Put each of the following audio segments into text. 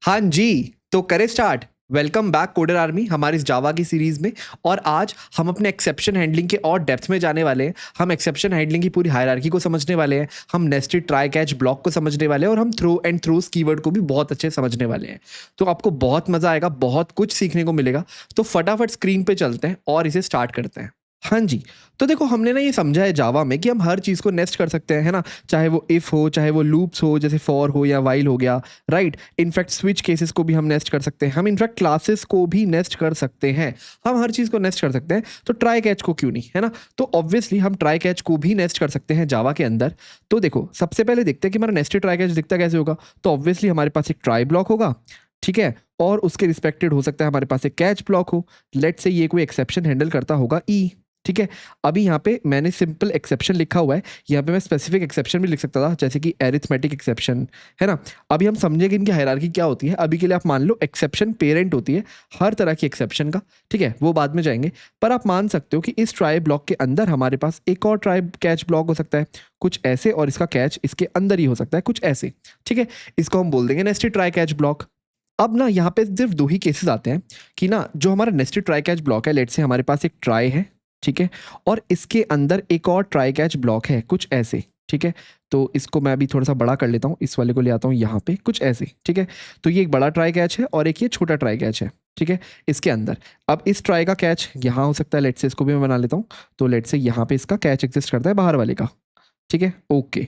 हाँ जी, तो करें start. Welcome back coder army हमारी इस जावा की सीरीज में। और आज हम अपने एक्सेप्शन हैंडलिंग के और डेप्थ में जाने वाले हैं। हम एक्सेप्शन हैंडलिंग की पूरी हायरार्की को समझने वाले हैं, हम नेस्टेड ट्राई कैच ब्लॉक को समझने वाले हैं और हम थ्रो एंड थ्रोस कीवर्ड को भी बहुत अच्छे से समझने वाले हैं। तो आपको बहुत मजा आएगा, बहुत कुछ सीखने को मिलेगा। तो फटाफट स्क्रीन पे चलते हैं और इसे स्टार्ट करते हैं। हाँ जी, तो देखो हमने ना ये समझा है जावा में कि हम हर चीज़ को नेस्ट कर सकते हैं, है ना। चाहे वो इफ़ हो, चाहे वो लूप्स हो, जैसे फॉर हो या वाइल हो गया, राइट। इनफैक्ट स्विच केसेस को भी हम नेस्ट कर सकते हैं, हम इनफैक्ट क्लासेस को भी नेस्ट कर सकते हैं। हम हर चीज़ को नेस्ट कर सकते हैं, तो ट्राई कैच को क्यों नहीं, है ना। तो ऑब्वियसली हम ट्राई कैच को भी नेस्ट कर सकते हैं जावा के अंदर। तो देखो सबसे पहले देखते हैं कि हमारा नेस्टेड ट्राई कैच दिखता कैसे होगा। तो ऑब्वियसली हमारे पास एक ट्राई ब्लॉक होगा, ठीक है, और उसके रिस्पेक्टेड हो सकता है हमारे पास एक कैच ब्लॉक हो। लेट से ये कोई एक्सेप्शन हैंडल करता होगा ई, ठीक है। अभी यहाँ पे मैंने सिंपल एक्सेप्शन लिखा हुआ है, यहाँ पे मैं स्पेसिफिक एक्सेप्शन भी लिख सकता था, जैसे कि एरिथमेटिक एक्सेप्शन, है ना। अभी हम समझेंगे इनकी हायरार्की क्या होती है। अभी के लिए आप मान लो एक्सेप्शन पेरेंट होती है हर तरह की एक्सेप्शन का, ठीक है, वो बाद में जाएंगे। पर आप मान सकते हो कि इस ट्राई ब्लॉक के अंदर हमारे पास एक और ट्राई कैच ब्लॉक हो सकता है कुछ ऐसे, और इसका कैच इसके अंदर ही हो सकता है कुछ ऐसे, ठीक है। इसको हम बोल देंगे नेस्टेड ट्राई कैच ब्लॉक। अब ना यहाँ पे सिर्फ दो ही केसेस आते हैं कि ना जो हमारा नेस्टेड ट्राई कैच ब्लॉक है, लेट से हमारे पास एक ट्राई है, ठीक है, और इसके अंदर एक और ट्राई कैच ब्लॉक है कुछ ऐसे, ठीक है। तो इसको मैं अभी थोड़ा सा बड़ा कर लेता हूँ, इस वाले को ले आता हूँ यहाँ पे कुछ ऐसे, ठीक है। तो ये एक बड़ा ट्राई कैच है और एक ये छोटा ट्राई कैच है, ठीक है, इसके अंदर। अब इस ट्राई का कैच यहाँ हो सकता है, लेट से इसको भी मैं बना लेता हूँ। तो लेट से यहाँ पे इसका कैच एग्जिस्ट करता है बाहर वाले का, ठीक है, ओके।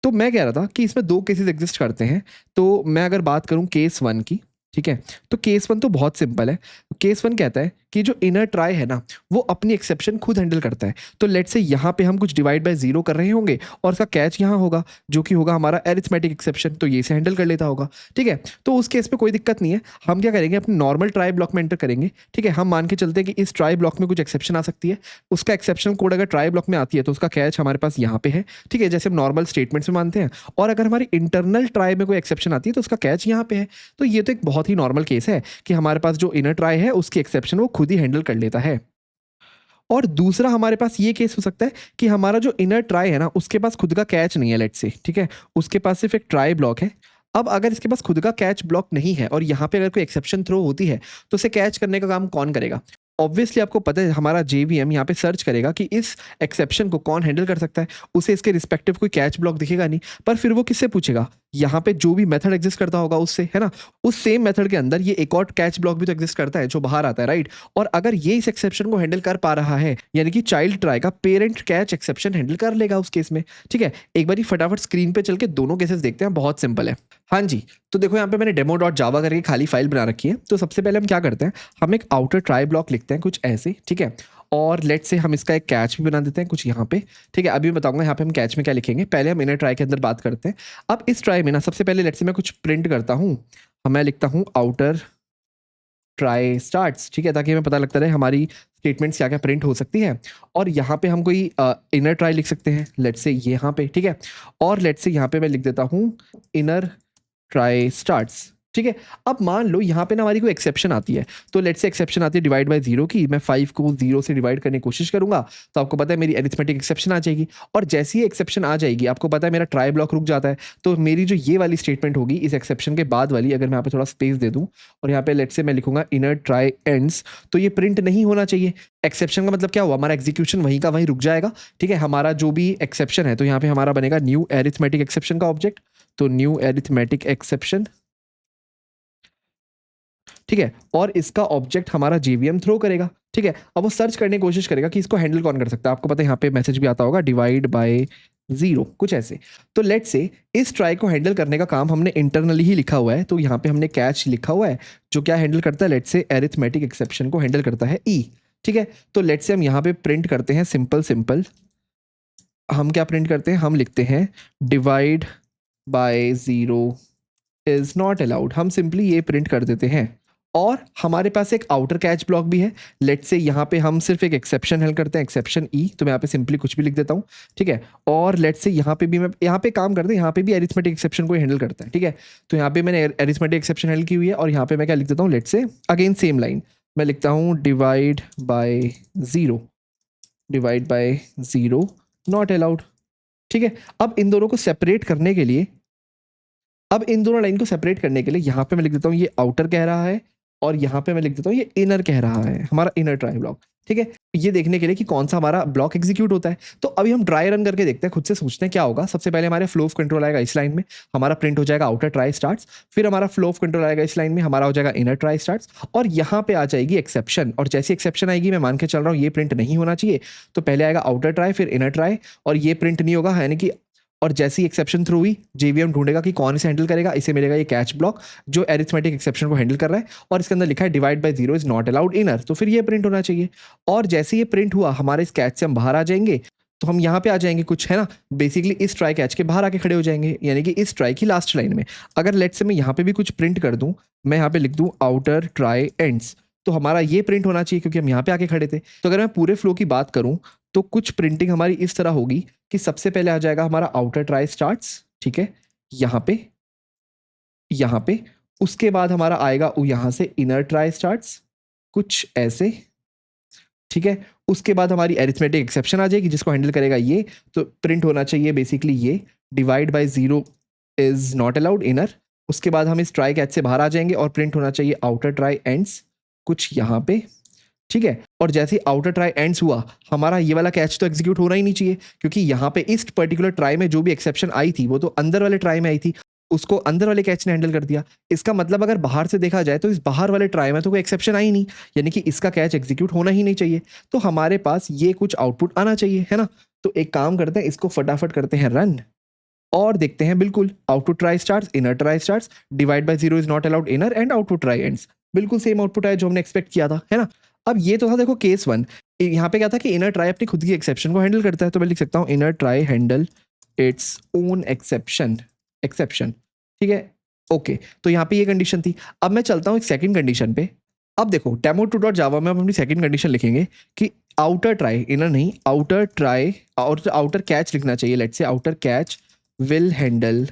तो मैं कह रहा था कि इसमें दो केसेस एग्जिस्ट करते हैं। तो मैं अगर बात करूं केस वन की, ठीक है, तो केस वन तो बहुत सिंपल है। केस वन कहता है कि जो इनर ट्राई है ना, वो अपनी एक्सेप्शन खुद हैंडल करता है। तो लेट से यहाँ पे हम कुछ डिवाइड बाय जीरो कर रहे होंगे और उसका कैच यहाँ होगा जो कि होगा हमारा एरिथमेटिक एक्सेप्शन, तो ये से हैंडल कर लेता होगा, ठीक है। तो उस केस में कोई दिक्कत नहीं है। हम क्या करेंगे, अपने नॉर्मल ट्राई ब्लॉक में एंटर करेंगे, ठीक है। हम मान के चलते हैं कि इस ट्राई ब्लॉक में कुछ एक्सेप्शन आ सकती है, उसका एक्सेप्शन कोड अगर ट्राई ब्लॉक में आती है तो उसका कैच हमारे पास यहाँ पे है, ठीक है, जैसे हम नॉर्मल स्टेटमेंट्स में मानते हैं। और अगर हमारी इंटरनल ट्राई में कोई एक्सेप्शन आती है तो उसका कैच यहाँ पे है। तो ये तो एक बहुत ही नॉर्मल केस है कि हमारे पास जो इनर ट्राई है उसकी एक्सेप्शन वो खुद ही हैंडल कर लेता है। और दूसरा हमारे पास ये केस हो सकता है कि हमारा जो इनर ट्राई है ना, उसके पास खुद का कैच नहीं है, लेट से, ठीक है, उसके पास सिर्फ एक ट्राई ब्लॉक है। अब अगर इसके पास खुद का कैच ब्लॉक नहीं है और यहाँ पे अगर कोई एक्सेप्शन थ्रो होती है तो उसे कैच करने का काम कौन करेगा। ऑब्वियसली आपको पता है हमारा जेवीएम यहाँ पे सर्च करेगा कि इस एक्सेप्शन को कौन हैंडल कर सकता है। उसे इसके रिस्पेक्टिव कोई कैच ब्लॉक दिखेगा नहीं, पर फिर वो किससे पूछेगा, यहाँ पे जो भी मेथड एग्जिस्ट करता होगा उससे, है ना। उस सेम मेथड के अंदर ये एक और कैच ब्लॉक भी तो एग्जिस्ट करता है जो बाहर आता है, राइट। और अगर ये इस एक्सेप्शन को हैंडल कर पा रहा है, यानी कि चाइल्ड ट्राई का पेरेंट कैच एक्सेप्शन हैंडल कर लेगा उस केस में, ठीक है। एक बार फटाफट स्क्रीन पे चल के दोनों केसेस देखते हैं, बहुत सिंपल है। हाँ जी, तो देखो यहाँ पे मैंने डेमो डॉट जावा करके खाली फाइल बना रखी है। तो सबसे पहले हम क्या करते हैं, हम एक आउटर ट्राई ब्लॉक लिखते हैं कुछ ऐसे, ठीक है। और लेट से हम इसका एक कैच भी बना देते हैं कुछ यहाँ पे, ठीक है। अभी मैं बताऊंगा यहाँ पे हम कैच में क्या लिखेंगे, पहले हम इनर ट्राई के अंदर बात करते हैं। अब इस ट्राई में ना सबसे पहले लेट से मैं कुछ प्रिंट करता हूँ। मैं लिखता हूँ आउटर ट्राई स्टार्ट्स, ठीक है, ताकि हमें पता लगता रहे हमारी स्टेटमेंट्स क्या क्या प्रिंट हो सकती है। और यहाँ पे हम कोई इनर ट्राई लिख सकते हैं, लेट से यहाँ पे, ठीक है। और लेट से यहाँ पे मैं लिख देता हूँ इनर ट्राई स्टार्ट्स, ठीक है। अब मान लो यहाँ पे ना हमारी कोई एक्सेप्शन आती है। तो लेट से एक्सेप्शन आती है डिवाइड बाय जीरो की, मैं 5 को 0 से डिवाइड करने की कोशिश करूंगा तो आपको पता है मेरी एरिथमेटिक एक्सेप्शन आ जाएगी। और जैसी ही एक्सेप्शन आ जाएगी आपको पता है मेरा ट्राई ब्लॉक रुक जाता है। तो मेरी जो ये वाली स्टेटमेंट होगी इस एक्सेप्शन के बाद वाली, अगर मैं यहाँ पे थोड़ा स्पेस दे दूँ और यहाँ पे लेट से मैं लिखूंगा इनर ट्राई एंड्स, तो ये प्रिंट नहीं होना चाहिए। एक्सेप्शन का मतलब क्या हुआ, हमारा एग्जीक्यूशन वहीं का वहीं रुक जाएगा, ठीक है। हमारा जो भी एक्सेप्शन है तो यहाँ पे हमारा बनेगा न्यू एरिथमेटिक एक्सेप्शन का ऑब्जेक्ट। तो न्यू एरिथमेटिक एक्सेप्शन, ठीक है, और इसका ऑब्जेक्ट हमारा जेवीएम थ्रो करेगा, ठीक है। अब वो सर्च करने की कोशिश करेगा कि इसको हैंडल कौन कर सकता है। आपको पता है यहाँ पे मैसेज भी आता होगा डिवाइड बाय जीरो कुछ ऐसे। तो लेट से इस ट्राई को हैंडल करने का काम हमने इंटरनली ही लिखा हुआ है। तो यहाँ पे हमने कैच लिखा हुआ है जो क्या हैंडल करता है, लेट से एरिथमेटिक एक्सेप्शन को हैंडल करता है ई, ठीक है। तो लेट से हम यहाँ पे प्रिंट करते हैं सिंपल सिंपल, हम क्या प्रिंट करते हैं, हम लिखते हैं divide by zero is not allowed. हम सिंपली ये प्रिंट कर देते हैं। और हमारे पास एक आउटर कैच ब्लॉक भी है। लेट से यहाँ पे हम सिर्फ एक एक्सेप्शन हैंडल करते हैं, एक्सेप्शन ई। तो मैं यहाँ पे सिंपली कुछ भी लिख देता हूँ, ठीक है। और लेट से यहाँ पे भी मैं यहाँ पे काम करते हैं, यहाँ पे भी एरिथमेटिक एक्सेप्शन को हैंडल करता है, ठीक है। तो यहाँ पे मैंने एरिथमेटिक एक्सेप्शन हैंडल की हुई है और यहाँ पे मैं क्या लिख देता हूँ, लेट से अगेन सेम लाइन मैं लिखता हूँ divide by zero, divide by zero not allowed, ठीक है। अब इन दोनों को सेपरेट करने के लिए अब इन दोनों लाइन को सेपरेट करने के लिए यहाँ पे मैं लिख देता हूँ ये आउटर कह रहा है और यहाँ पे मैं लिख देता हूँ ये इनर कह रहा है, हमारा इनर ट्राई ब्लॉक। ठीक है, ये देखने के लिए कि कौन सा हमारा ब्लॉक एग्जीक्यूट होता है। तो अभी हम ट्राई रन करके देखते हैं, खुद से सोचते हैं क्या होगा। सबसे पहले हमारे फ्लो ऑफ कंट्रोल आएगा इस लाइन में, हमारा प्रिंट हो जाएगा आउटर ट्राई स्टार्ट्स। फिर हमारा फ्लो ऑफ कंट्रोल आएगा इस लाइन में, हमारा हो जाएगा इनर ट्राई स्टार्ट्स। और यहाँ पे आ जाएगी एक्सेप्शन, और जैसी एक्सेप्शन आएगी मैं मान के चल रहा हूँ ये प्रिंट नहीं होना चाहिए, तो पहले आएगा आउटर ट्राई फिर इनर ट्राई, और ये प्रिंट नहीं होगा, यानी कि और जैसी एक्सेप्शन थ्रू हुई जेवीएम ढूंढेगा कि कौन इसे हैंडल करेगा, इसे मिलेगा ये कैच ब्लॉक जो एरिथमेटिक एक्सेप्शन को हैंडल कर रहा है, और इसके अंदर लिखा है divide by 0 is not allowed inner, तो फिर ये प्रिंट होना चाहिए। और जैसे ये प्रिंट हुआ हमारे इस कैच से हम बाहर आ जाएंगे, तो हम यहाँ पे आ जाएंगे कुछ है ना, बेसिकली इस ट्राई कैच के बाहर आके खड़े हो जाएंगे, यानी कि इस ट्राई की लास्ट लाइन में। अगर लेट से मैं यहाँ पे भी कुछ प्रिंट कर दूं, मैं यहाँ पे लिख दूं आउटर ट्राई एंड्स, तो हमारा ये प्रिंट होना चाहिए क्योंकि हम यहाँ पे आके खड़े थे। तो अगर मैं पूरे फ्लो की बात करूं तो कुछ प्रिंटिंग हमारी इस तरह होगी कि सबसे पहले आ जाएगा हमारा आउटर ट्राई स्टार्ट्स, ठीक है, यहाँ पे, उसके बाद हमारा आएगा यहाँ से इनर ट्राई स्टार्ट्स कुछ ऐसे, ठीक है। उसके बाद हमारी एरिथमेटिक एक्सेप्शन आ जाएगी जिसको हैंडल करेगा ये, तो प्रिंट होना चाहिए बेसिकली ये divide by 0 is not allowed inner. उसके बाद हम इस ट्राई कैच से बाहर आ जाएंगे और प्रिंट होना चाहिए आउटर ट्राई एंड्स कुछ यहाँ पे, ठीक है। और जैसे ही आउटर ट्राई एंड्स हुआ हमारा ये वाला कैच तो एग्जीक्यूट होना ही नहीं चाहिए, क्योंकि यहाँ पे इस पर्टिकुलर ट्राई में जो भी एक्सेप्शन आई थी वो तो अंदर वाले ट्राई में आई थी, उसको अंदर वाले कैच ने हैंडल कर दिया। इसका मतलब अगर बाहर से देखा जाए तो इस बाहर वाले ट्राई में तो कोई एक्सेप्शन आई नहीं, यानी कि इसका कैच एग्जीक्यूट होना ही नहीं चाहिए। तो हमारे पास ये कुछ आउटपुट आना चाहिए, है ना। तो एक काम करते हैं, इसको फटाफट करते हैं रन और देखते हैं। बिल्कुल output try starts inner try starts divide by 0 is not allowed inner and output try ends, बिल्कुल सेम आउटपुट आया जो हमने एक्सपेक्ट किया था, है ना। अब ये तो था देखो केस 1। यहाँ पे क्या था कि इनर ट्राई अपनी खुद की एक्सेप्शन को हैंडल करता है, तो मैं लिख सकता हूँ inner try handle its own exception, ठीक है, ओके। तो यहाँ पे ये कंडीशन थी। अब मैं चलता हूँ एक सेकंड कंडीशन पे। अब देखो demo2.java में हम अपनी सेकंड कंडीशन लिखेंगे कि आउटर ट्राई, इनर नहीं, आउटर ट्राई और आउटर कैच लिखना चाहिए। Let's say outer catch will handle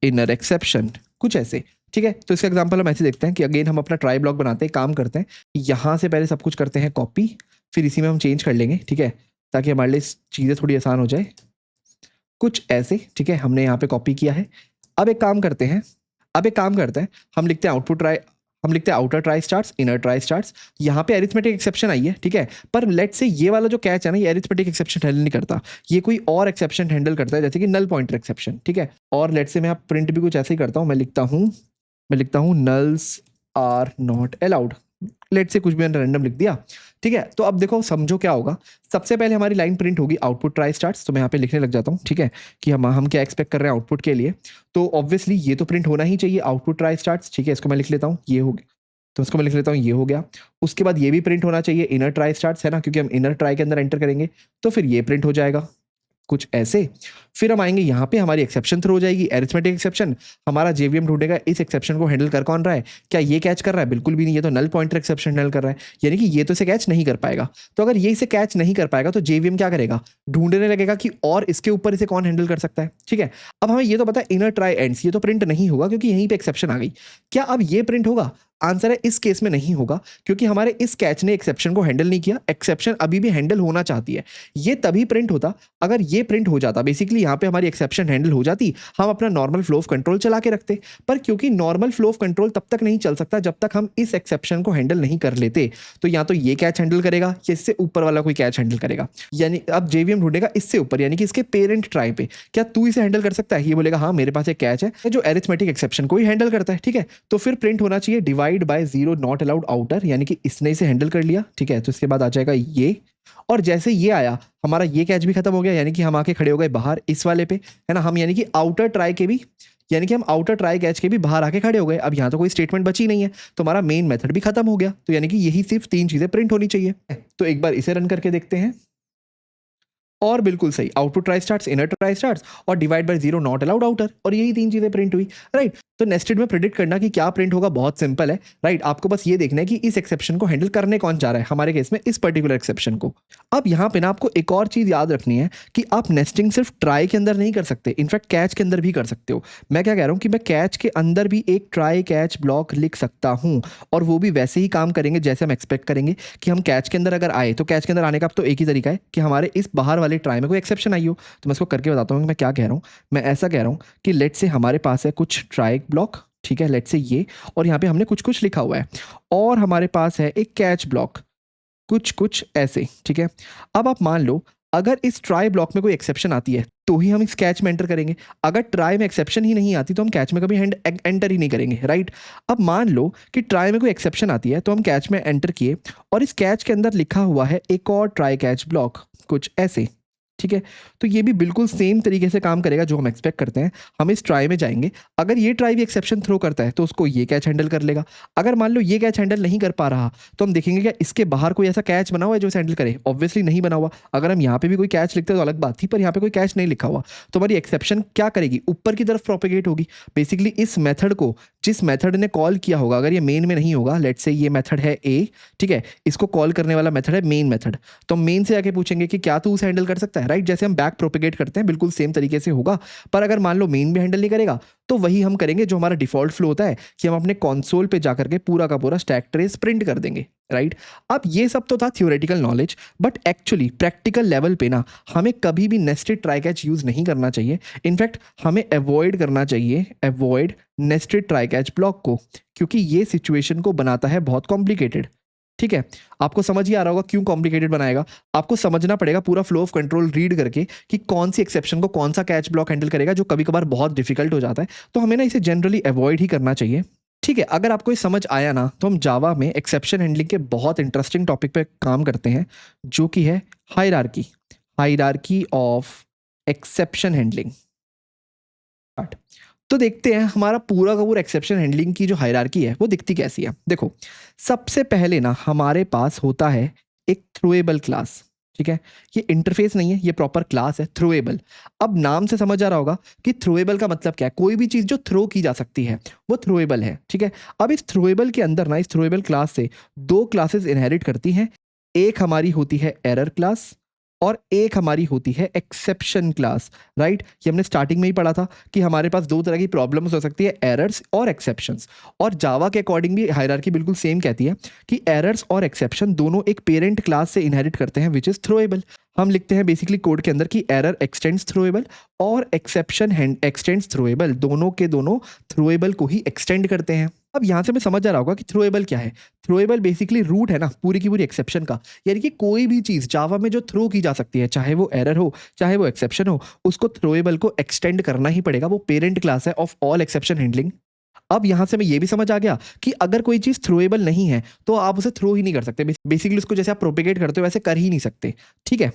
inner exception कुछ ऐसे, ठीक है। तो इसका एग्जांपल हम ऐसे देखते हैं कि अगेन हम अपना ट्राई ब्लॉक बनाते हैं, काम करते हैं, यहाँ से पहले सब कुछ करते हैं कॉपी, फिर इसी में हम चेंज कर लेंगे, ठीक है, ताकि हमारे लिए चीज़ें थोड़ी आसान हो जाए कुछ ऐसे, ठीक है। हमने यहाँ पे कॉपी किया है। अब एक काम करते हैं, हम लिखते हैं outer try starts inner try starts. यहाँ पे एरिथमेटिक एक्सेप्शन आई है, ठीक है, पर लेट से ये वाला जो कैच है ना, ये एरिथमेटिक एक्सेप्शन हैंडल नहीं करता, ये कोई और एक्सेप्शन हैंडल करता है, जैसे कि नल पॉइंटर एक्सेप्शन, ठीक है। और लेट से मैं यहाँ प्रिंट भी कुछ ऐसे ही करता हूँ, मैं लिखता हूँ nulls are not allowed, let say कुछ भी मैंने रैंडम लिख दिया, ठीक है। तो अब देखो समझो क्या होगा। सबसे पहले हमारी लाइन प्रिंट होगी आउटपुट ट्राई स्टार्ट्स, तो मैं यहाँ पे लिखने लग जाता हूँ, ठीक है, कि हम क्या एक्सपेक्ट कर रहे हैं आउटपुट के लिए। तो ऑब्वियसली ये तो प्रिंट होना ही चाहिए आउटपुट ट्राई स्टार्ट्स, ठीक है। इसको मैं लिख लेता हूँ, ये हो गया, तो इसको मैं लिख लेता हूँ, ये हो गया। उसके बाद ये भी प्रिंट होना चाहिए इनर ट्राई स्टार्ट्स, है ना, क्योंकि हम इनर ट्राई के अंदर एंटर करेंगे, तो फिर ये प्रिंट हो जाएगा कुछ ऐसे। फिर हम आएंगे यहाँ पे, हमारी एक्सेप्शन थ्रो हो जाएगी एरिथमेटिक एक्सेप्शन। हमारा जेवीएम ढूंढेगा इस एक्सेप्शन को हैंडल कर कौन रहा है, क्या ये कैच कर रहा है, बिल्कुल भी नहीं, ये तो नल पॉइंटर एक्सेप्शन हैंडल कर रहा है, यानी कि ये तो इसे कैच नहीं कर पाएगा। तो अगर ये इसे कैच नहीं कर पाएगा तो जेवीएम क्या करेगा, ढूंढने लगेगा कि और इसके ऊपर इसे कौन हैंडल कर सकता है, ठीक है। अब हमें ये तो पता है इनर ट्राई एंड्स, ये तो प्रिंट नहीं होगा क्योंकि यहीं पे एक्सेप्शन आ गई। क्या अब ये प्रिंट होगा? आंसर है इस केस में नहीं होगा, क्योंकि हमारे इस कैच ने एक्सेप्शन को हैंडल नहीं किया। एक्सेप्शन अभी भी हैंडल होना चाहती है, ये तभी प्रिंट होता अगर ये प्रिंट हो जाता। बेसिकली यहाँ पे हमारी एक्सेप्शन हैंडल हो जाती, हम अपना नॉर्मल फ्लो ऑफ कंट्रोल चला के रखते, पर क्योंकि नॉर्मल फ्लो ऑफ कंट्रोल तब तक नहीं चल सकता जब तक हम इस एक्सेप्शन को हैंडल नहीं कर लेते। तो या तो ये कैच हैंडल करेगा या इससे ऊपर वाला कोई कैच हैंडल करेगा, यानी अब जेवीएम ढूंढेगा इससे ऊपर, यानी कि इसके पेरेंट ट्राई पे, क्या तू इसे हैंडल कर सकता है? ये बोलेगा हाँ मेरे पास एक कैच है जो एरिथमेटिक एक्सेप्शन को ही हैंडल करता है, ठीक है। तो फिर प्रिंट होना चाहिए divide by 0 not allowed outer, यानी कि इसने इसे हैंडल कर लिया, ठीक है। तो इसके बाद आ जाएगा ये, और जैसे ये आया हमारा ये कैच भी खत्म हो गया, यानी कि हम आके खड़े हो गए बाहर इस वाले पे, है ना। हम यानी कि आउटर ट्राई कैच के भी बाहर आके खड़े हो गए। अब यहाँ तो कोई स्टेटमेंट बची नहीं है, तो हमारा मेन मेथड भी खत्म हो गया। तो यानी कि यही सिर्फ 3 चीजें प्रिंट होनी चाहिए। तो एक बार इसे रन करके देखते हैं, और बिल्कुल सही, output try starts inner try starts और divide by 0 not allowed outer, और यही 3 चीजें प्रिंट हुई, राइट। तो नेस्टेड में प्रेडिक्ट करना कि क्या प्रिंट होगा बहुत सिंपल है, राइट। आपको बस ये देखना है कि इस एक्सेप्शन को हैंडल करने कौन चाह रहा है, हमारे केस में इस पर्टिकुलर एक्सेप्शन को। अब यहाँ पे ना आपको एक और चीज याद रखनी है कि आप नेस्टिंग सिर्फ ट्राई के अंदर नहीं कर सकते, इनफैक्ट कैच के अंदर भी कर सकते हो। मैं क्या कह रहा हूँ कि मैं कैच के अंदर भी एक ट्राई कैच ब्लॉक लिख सकता हूँ, और वो भी वैसे ही काम करेंगे जैसे हम एक्सपेक्ट करेंगे कि हम कैच के अंदर अगर आए, तो कैच के अंदर आने का अब तो एक ही तरीका है कि हमारे इस बाहर वाले वाले ट्राई में कोई एक्सेप्शन आई हो। तो मैं इसको करके बताता हूँ कि मैं क्या कह रहा हूँ। मैं ऐसा कह रहा हूँ कि लेट्स से हमारे पास है कुछ ट्राई ब्लॉक, ठीक है, लेट्स से ये, और यहाँ पे हमने कुछ कुछ लिखा हुआ है, और हमारे पास है एक कैच ब्लॉक कुछ कुछ ऐसे, ठीक है। अब आप मान लो अगर इस ट्राई ब्लॉक में कोई एक्सेप्शन आती है तो ही हम इस कैच में एंटर करेंगे, अगर ट्राई में एक्सेप्शन ही नहीं आती तो हम कैच में कभी एंटर ही नहीं करेंगे, राइट। अब मान लो कि ट्राई में कोई एक्सेप्शन आती है तो हम कैच में एंटर किए, और इस कैच के अंदर लिखा हुआ है एक और ट्राई कैच ब्लॉक कुछ ऐसे, ठीक है। तो ये भी बिल्कुल सेम तरीके से काम करेगा जो हम एक्सपेक्ट करते हैं। हम इस ट्राई में जाएंगे, अगर ये ट्राई भी एक्सेप्शन थ्रो करता है तो उसको ये कैच हैंडल कर लेगा। अगर मान लो ये कैच हैंडल नहीं कर पा रहा तो हम देखेंगे क्या इसके बाहर कोई ऐसा कैच बना हुआ है जो हैंडल करे। ऑब्वियसली नहीं बना हुआ। अगर हम यहाँ पे भी कोई कैच लिखते हैं तो अलग बात थी, पर यहाँ पे कोई कैच नहीं लिखा हुआ तो हमारी एक्सेप्शन क्या करेगी, ऊपर की तरफ प्रोपेगेट होगी। बेसिकली इस मेथड को जिस मेथड ने कॉल किया होगा, अगर ये मेन में नहीं होगा, लेट्स से ये मेथड है ए, ठीक है, इसको कॉल करने वाला मेथड है मेन मेथड, तो मेन से आके पूछेंगे कि क्या तू उसे हैंडल कर सकता है, राइट। जैसे हम बैक प्रोपेगेट करते हैं बिल्कुल सेम तरीके से होगा। पर अगर मान लो मेन भी हैंडल नहीं करेगा तो वही हम करेंगे जो हमारा डिफॉल्ट फ्लो होता है कि हम अपने कंसोल पे जाकर के पूरा का पूरा स्टैक ट्रेस प्रिंट कर देंगे, राइट। अब ये सब तो था theoretical knowledge, but actually practical level पे ना हमें कभी भी नेस्टेड ट्राई कैच यूज नहीं करना चाहिए। इनफैक्ट हमें अवॉइड करना चाहिए, avoid nested try catch block को, क्योंकि ये सिचुएशन को बनाता है बहुत कॉम्प्लिकेटेड, ठीक है। आपको समझ ही आ रहा होगा क्यों कॉम्प्लिकेटेड बनाएगा। आपको समझना पड़ेगा पूरा फ्लो ऑफ कंट्रोल रीड करके कि कौन सी एक्सेप्शन को कौन सा कैच ब्लॉक हैंडल करेगा, जो कभी कभार बहुत डिफिकल्ट हो जाता है। तो हमें ना इसे जनरली अवॉइड ही करना चाहिए, ठीक है। अगर आपको ये समझ आया ना तो हम जावा में एक्सेप्शन हैंडलिंग के बहुत इंटरेस्टिंग टॉपिक पे काम करते हैं जो कि है hierarchy, hierarchy of exception handling. तो देखते हैं हमारा पूरा का पूरा एक्सेप्शन हैंडलिंग की जो हायरार्की है वो दिखती कैसी है। देखो सबसे पहले ना हमारे पास होता है एक थ्रोएबल क्लास, ठीक है। ये इंटरफेस नहीं है, ये प्रॉपर क्लास है थ्रोएबल। अब नाम से समझ आ रहा होगा कि थ्रोएबल का मतलब क्या है, कोई भी चीज जो थ्रो की जा सकती है वो थ्रोएबल है, ठीक है। अब इस थ्रोएबल के अंदर ना इस थ्रोएबल क्लास से दो क्लासेस इनहेरिट करती हैं। एक हमारी होती है एरर क्लास और एक हमारी होती है एक्सेप्शन क्लास, राइट। ये हमने स्टार्टिंग में ही पढ़ा था कि हमारे पास दो तरह की प्रॉब्लम्स हो सकती है, एरर्स और एक्सेप्शंस। और जावा के अकॉर्डिंग भी हायरार्की बिल्कुल सेम कहती है कि एरर्स और एक्सेप्शन दोनों एक पेरेंट क्लास से इनहेरिट करते हैं विच इज थ्रोएबल। हम लिखते हैं बेसिकली कोड के अंदर कि एरर एक्सटेंड्स थ्रोएबल और एक्सेप्शन एक्सटेंड्स थ्रोएबल, दोनों के दोनों थ्रोएबल को ही एक्सटेंड करते हैं। अब यहां से हमें समझ आ रहा होगा कि थ्रोएबल क्या है। थ्रोएबल बेसिकली रूट है ना पूरी की पूरी एक्सेप्शन का, यानी कि कोई भी चीज जावा में जो थ्रो की जा सकती है, चाहे वो एरर हो चाहे वो एक्सेप्शन हो, उसको थ्रोएबल को एक्सटेंड करना ही पड़ेगा। वो पेरेंट क्लास है ऑफ ऑल एक्सेप्शन हैंडलिंग। अब यहां से हमें ये भी समझ आ गया कि अगर कोई चीज थ्रोएबल नहीं है तो आप उसे थ्रो ही नहीं कर सकते। बेसिकली उसको जैसे आप प्रोपेगेट करते हो वैसे कर ही नहीं सकते, ठीक है।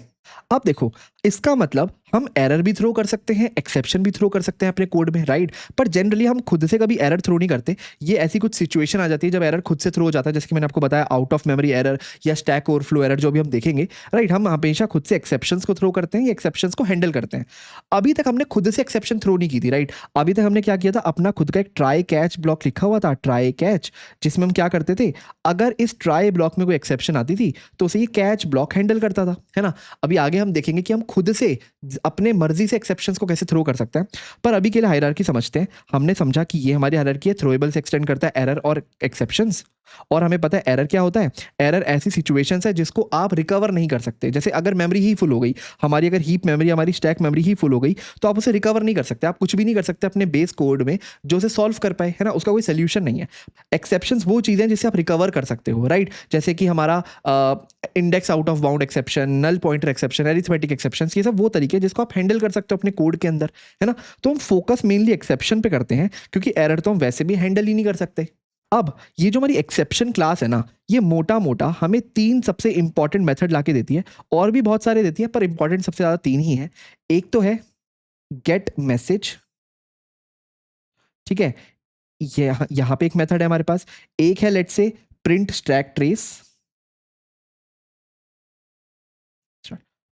अब देखो इसका मतलब हम एरर भी थ्रो कर सकते हैं, एक्सेप्शन भी थ्रो कर सकते हैं अपने कोड में, राइट। पर जनरली हम खुद से कभी एरर थ्रो नहीं करते। ये ऐसी कुछ सिचुएशन आ जाती है जब एरर खुद से थ्रो हो जाता है, जैसे कि मैंने आपको बताया आउट ऑफ मेमोरी एरर या स्टैक ओवरफ्लो एरर, जो भी हम देखेंगे, राइट। हम हमेशा खुद से एक्सेप्शंस को थ्रो करते हैं या एक्सेप्शंस को हैंडल करते हैं। अभी तक हमने खुद से एक्सेप्शन थ्रो नहीं की थी, राइट। अभी तक हमने क्या किया था, अपना खुद का एक ट्राई कैच ब्लॉक लिखा हुआ था, ट्राई कैच, जिसमें हम क्या करते थे, अगर इस ट्राई ब्लॉक में कोई एक्सेप्शन आती थी तो उसे ये कैच ब्लॉक हैंडल करता था, है ना। अभी आगे हम देखेंगे कि हम खुद से अपने मर्जी से एक्सेप्शंस को कैसे थ्रो कर सकते हैं। पर अभी के लिए हायरार्की समझते हैं। हमने समझा कि ये हमारी हायरार्की है, थ्रोएबल से एक्सटेंड करता है एरर और एक्सेप्शंस। और हमें पता है एरर क्या होता है। एरर ऐसी सिचुएशंस है जिसको आप रिकवर नहीं कर सकते। जैसे अगर मेमोरी ही फुल हो गई हमारी, अगर हीप मेमोरी, हमारी स्टैक मेमोरी ही फुल हो गई तो आप उसे रिकवर नहीं कर सकते। आप कुछ भी नहीं कर सकते अपने बेस कोड में जो उसे सॉल्व कर पाए, है ना। उसका कोई सोल्यूशन नहीं है। एक्सेप्शंस वो चीज़ें हैं जिससे आप रिकवर कर सकते हो, राइट। जैसे कि हमारा index out of bound exception, null pointer exception, arithmetic exception, ये सब वो तरीके हैं जिसको आप हैंडल कर सकते हो अपने कोड के अंदर, है ना। तो हम फोकस मेनली एक्सेप्शन पे करते हैं क्योंकि एरर तो हम वैसे भी हैंडल ही नहीं कर सकते। अब ये जो हमारी एक्सेप्शन क्लास है ना, ये मोटा मोटा हमें तीन सबसे इंपॉर्टेंट मेथड लाके देती है। और भी बहुत सारे देती है पर इंपॉर्टेंट सबसे ज्यादा तीन ही है। एक तो है गेट मैसेज, ठीक है, ये यहां पे एक मेथड है हमारे पास। एक है let's say print stack trace,